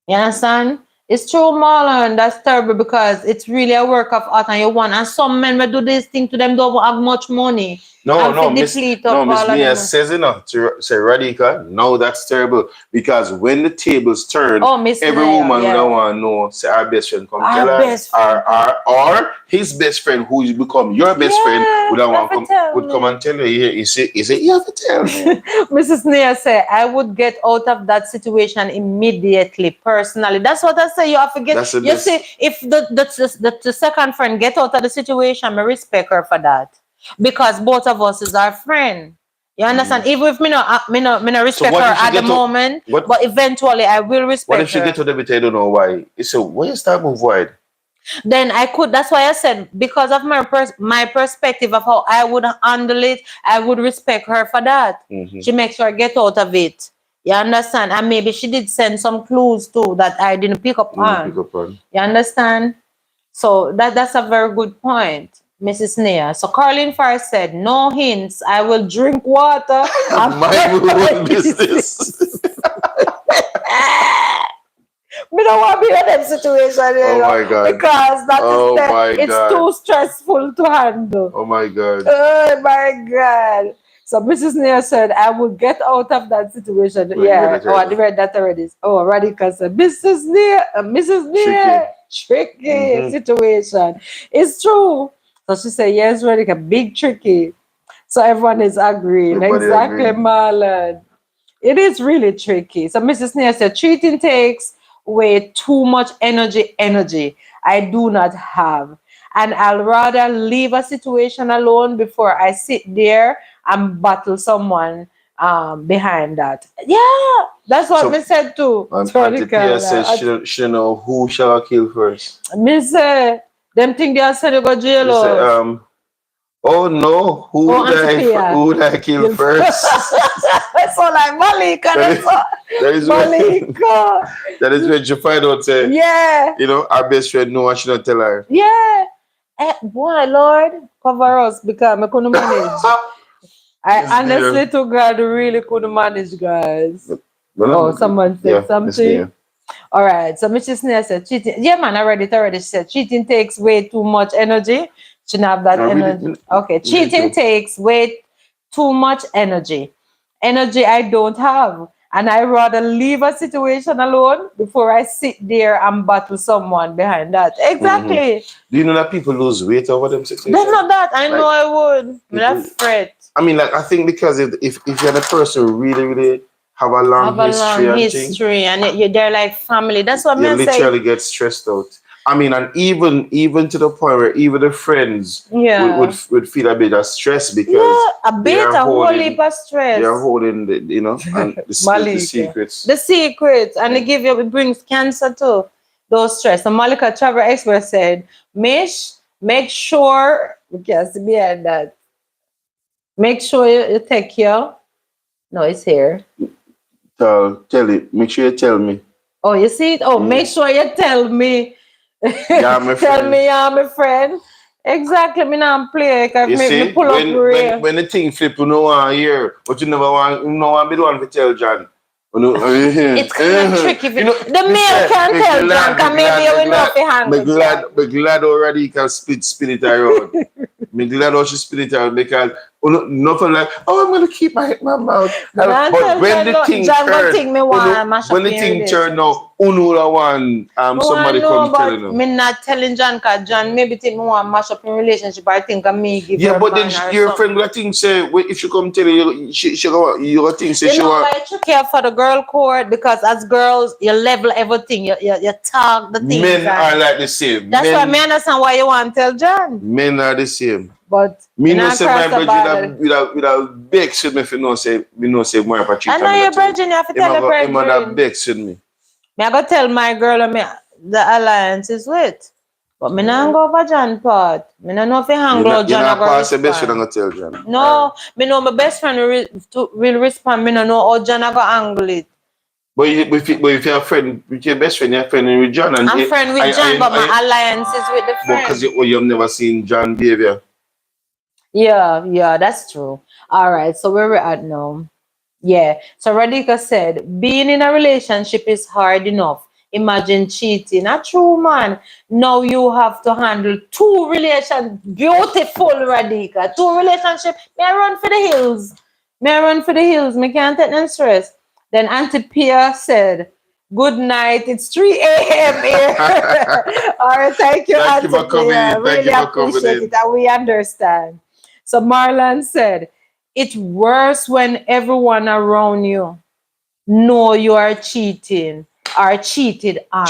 You understand? It's true, Marlon, that's terrible because it's really a work of art and you want. And some men will do this thing to them, don't have much money. Miss Mia says enough to say Radhika, no, that's terrible. Because when the tables turn, every woman will want to know, say our best friend come tell her, or his best friend who become your best friend would come and tell you, you say, you have to tell me. Mrs. Nia said, I would get out of that situation immediately, personally. That's what I say. You have to get. You see, if the second friend get out of the situation, I respect her for that. Because both of us is our friend. You understand? Even if me no respect her at the moment, but eventually I will respect her. What if she get to the bit, I don't know why. So when you start move wide? Then I could, that's why I said, because of my perspective of how I would handle it, I would respect her for that. She makes sure I get out of it. You understand? And maybe she did send some clues too that I didn't pick up on. You understand? So that's a very good point, Mrs. Nia. So Carlin Farr said, no hints. I will drink water. My business. We don't want to be in that situation, you know, my God. Because it's too stressful to handle. Oh my God. Oh my God. So Mrs. Nia said, I will get out of that situation. I read that already. Oh, Radhika said, Mrs. Nia, tricky situation. It's true. So she said, yes, Radhika, big tricky. So everyone is agreeing. Exactly, Marlon. It is really tricky. So Mrs. Nia said, cheating takes way too much energy I do not have. And I'll rather leave a situation alone before I sit there and battle someone behind that. Yeah, that's what me said too. Auntie Pia says she know who shall I kill first. Me say, them think they said you go jail. Oh no, who would I kill first? So like Malika, Malika. That is when you find out, you know, our best friend know I should not tell her. Yeah. Boy, Lord, cover us because I couldn't manage. I honestly to God really couldn't manage, guys. Someone said something. All right. So Mrs. Snail said cheating. Yeah, man, I read it already. She said cheating takes way too much energy. Shouldn't have that energy. Okay. Cheating takes way too much energy. Energy I don't have. And I rather leave a situation alone before I sit there and battle someone behind that. Exactly. Do you know that people lose weight over them situations? That's not that. I know I would. That's threat. I mean, like, I think because if you're the person who really have a long history and they're like family. That's what you I'm saying. literally get stressed out. I mean, and even to the point where even the friends would feel a bit of stress because a whole heap of stress. They are holding the and the secrets. The secrets, and it brings cancer too. Those stress. And Malika Travel Expert said, Mish, make sure we can see behind that. Make sure you take care. No, it's here. Tell it. Make sure you tell me. Oh, you see it? Oh, make sure you tell me. Yeah, my friend. Tell me you're my friend. Exactly, me not play. You see, when the thing flip, you know one hear, but you never want, you know one be the one to tell John. It's kind of tricky. The male can tell John, because maybe you will know if he handles I'm glad already he can spin it around. I'm glad how she spin it around because nothing like, oh, I'm going to keep my mouth. But when the thing turn now, one, somebody comes telling him. Me not telling John, because John maybe think me want to mash up in relationship. I think me give her but then your friend will think say, if she come tell you, she you think say she want. You care for the girl court because as girls, you level everything. You talk the things. Men are like the same. That's why I understand why you want to tell John. Men are the same. But me no say my virgin with a vex with me if you know say more about cheat. I know your virgin, you have to tell your virgin. Him that vex with me. I go tell my girl the alliance is with. But me not go over John part. Me not know if he hang out John or go respond. Best friend and go tell John. No, me know my best friend will respond. Me not know how John go angle it. But if you're a friend with your best friend, you're friend with John. And I'm friend with John, but my alliance is with the friend. Because you've never seen John behavior. Yeah, that's true. All right, so where we're at now. Yeah, so Radhika said, being in a relationship is hard enough. Imagine cheating. A true man. Now you have to handle two relationships. Beautiful, Radhika. Two relationships. May I run for the hills. Me can't take no stress. Then Auntie Pia said, good night. It's 3 a.m. here. All right, thank you, Auntie Pia. Really appreciate it. And we understand. So Marlon said, it's worse when everyone around you know you are cheating or cheated on.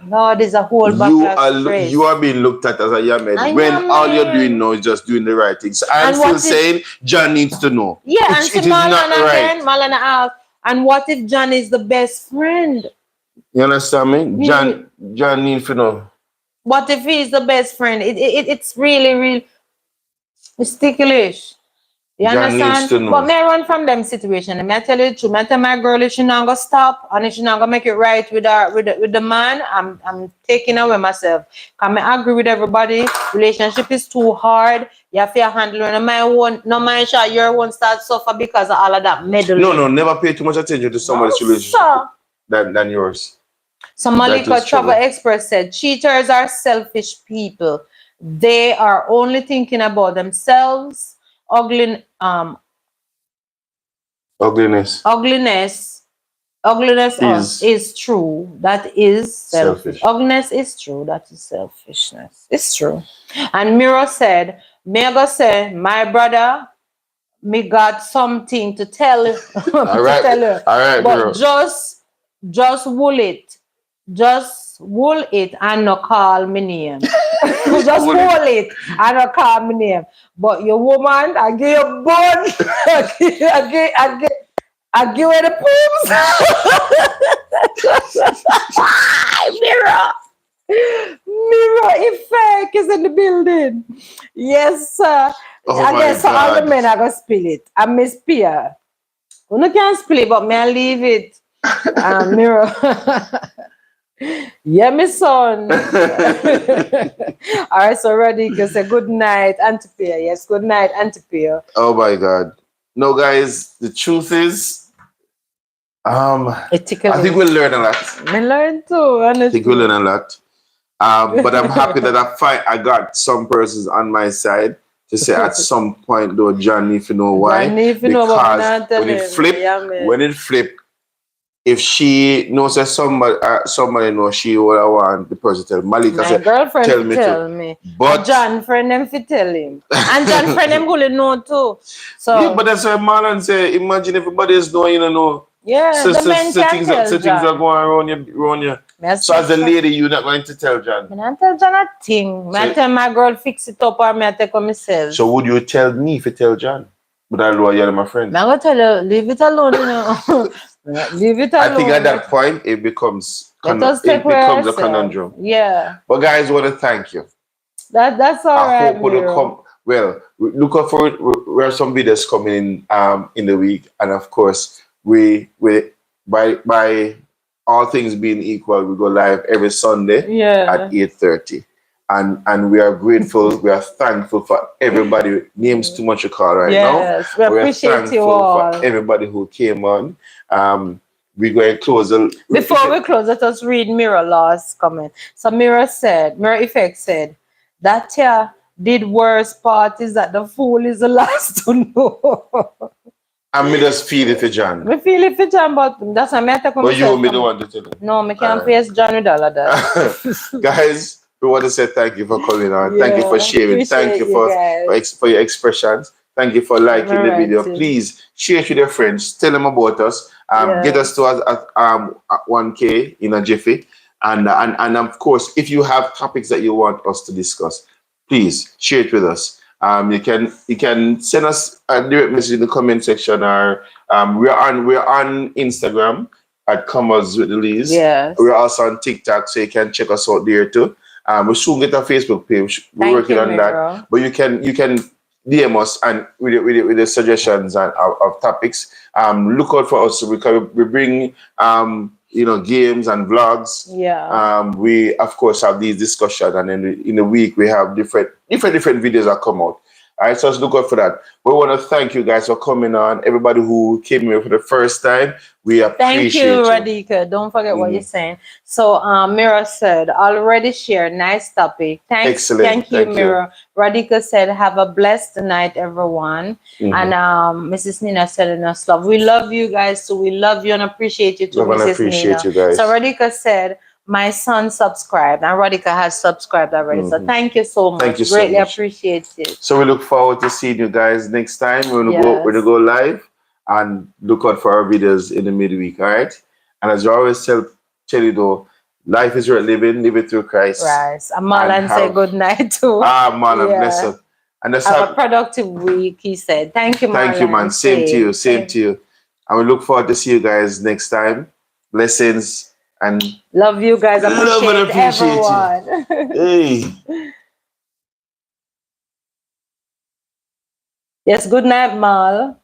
No, there's a whole bunch you are being looked at as a young man when all you're doing now is just doing the right thing. So I'm still saying John needs to know. Yeah, and so Marlon asked, and what if John is the best friend? You understand me? John needs to know. What if he's the best friend? It's really it's ticklish. You understand? But may I run from them situation. And may I tell you the truth. May I tell my girl if she not gonna stop and if she not gonna make it right with the man, I'm taking away myself. Can I agree with everybody? Relationship is too hard. You have to handle it. No man shot your one start suffer because of all of that meddling. No, never pay too much attention to somebody's relationship than yours. So Malika Travel Expert said, cheaters are selfish people. They are only thinking about themselves. Ugliness is true. That is selfish. Ugliness is true. That is selfishness. It's true. And Miro said, Mega say, my brother, me got something to tell you. All right, but Miro. Just wool it. Just wool it and not call me name. Just wool it and not call me name. But your woman, I give you bone. I give you the poops. Mirror effect is in the building. Yes, sir. I guess all the men are going to spill it. I miss Pia. You can't spill it, but may I leave it? Mirror. Yeah, my son. All right, so Radhika say good night, Auntie Pia. Yes, good night, Auntie Pia. Oh my God. No, guys, the truth is, I It tickles. think we'll learn a lot. I learned too, honestly. I think we'll learn a lot. But I'm happy that I got some persons on my side to say at some point though, John, if you know why. John, if you know what me not Because tell when it him, flip, yeah, man. when it flip, if she knows that somebody knows she would want the person to tell Malika My say, girlfriend tell me tell too. me. But And John friend them fi tell him. And John friend them gonna know too. So yeah, but that's why Marlon say, imagine everybody is knowing, you know. yeah, the men can tell Things John. are going around you. So as a lady, you're not going to tell John. I don't tell John a thing. I tell my girl fix it up or I take on myself. So would you tell me if you tell John? But I know you're my friend. I'm gonna tell you, leave it alone, you know. Leave it alone. I think at that point it becomes Let us take a conundrum. Yeah. But guys, I want to thank you. That's all I right. hope when you come. Well, look out for it. We have some videos coming in the week, and of course, we by all things being equal, we go live every Sunday at 8:30. And we are grateful, we are thankful for everybody. Names too much to call right now. Yes, we appreciate you all. For everybody who came on. We're going to close. Before we close, let us read Mirror last comment. So Mirror Effect said, that did worse part is that the fool is the last to know. And me just feel it for John. Me feel it for John, but that's why I have to come. But you me don't want to tell him. No, me can't face John with all of that. Guys, we want to say thank you for coming on. Thank you for sharing. Thank you for your expressions. Thank you for liking the video. Please share it with your friends. Tell them about us. Get us to at 1K in a jiffy. And of course, if you have topics that you want us to discuss, please share it with us. You can send us a direct message in the comment section, or we're on Instagram at Commas with the Lees. Yes. We're also on TikTok, so you can check us out there too. We soon get a Facebook page. We're working on that. But you can DM us and with the suggestions and of topics. Look out for us because we bring games and vlogs. Yeah. We of course have these discussions, and then in the week we have different videos that come out. All right, so let's look out for that. We want to thank you guys for coming on. Everybody who came here for the first time, we appreciate you. Thank you, Radhika. Don't forget what you're saying. So, Mira said, already shared. Nice topic. Excellent. Thank you, Mira. Radhika said, have a blessed night, everyone. And Mrs. Nina said, in us love. We love you guys, so we love you and appreciate you too, Mrs. Nina. You guys. So, Radhika said, my son subscribed, and Radhika has subscribed already. So thank you so much. Thank you so Greatly much. appreciate it. So we look forward to seeing you guys next time. We're gonna go live and look out for our videos in the midweek. All right. And as you always tell you though, life is worth living. Live it through Christ. Right. And Marlon say good night too. Marlon, bless up. And have a productive week. He said, "Thank you, Marlon." Thank you, man. Same to you. Same to you. And we look forward to see you guys next time. Blessings. And love you guys. Appreciate everyone. Hey. Yes, good night, Mal.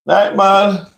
Night, Mal.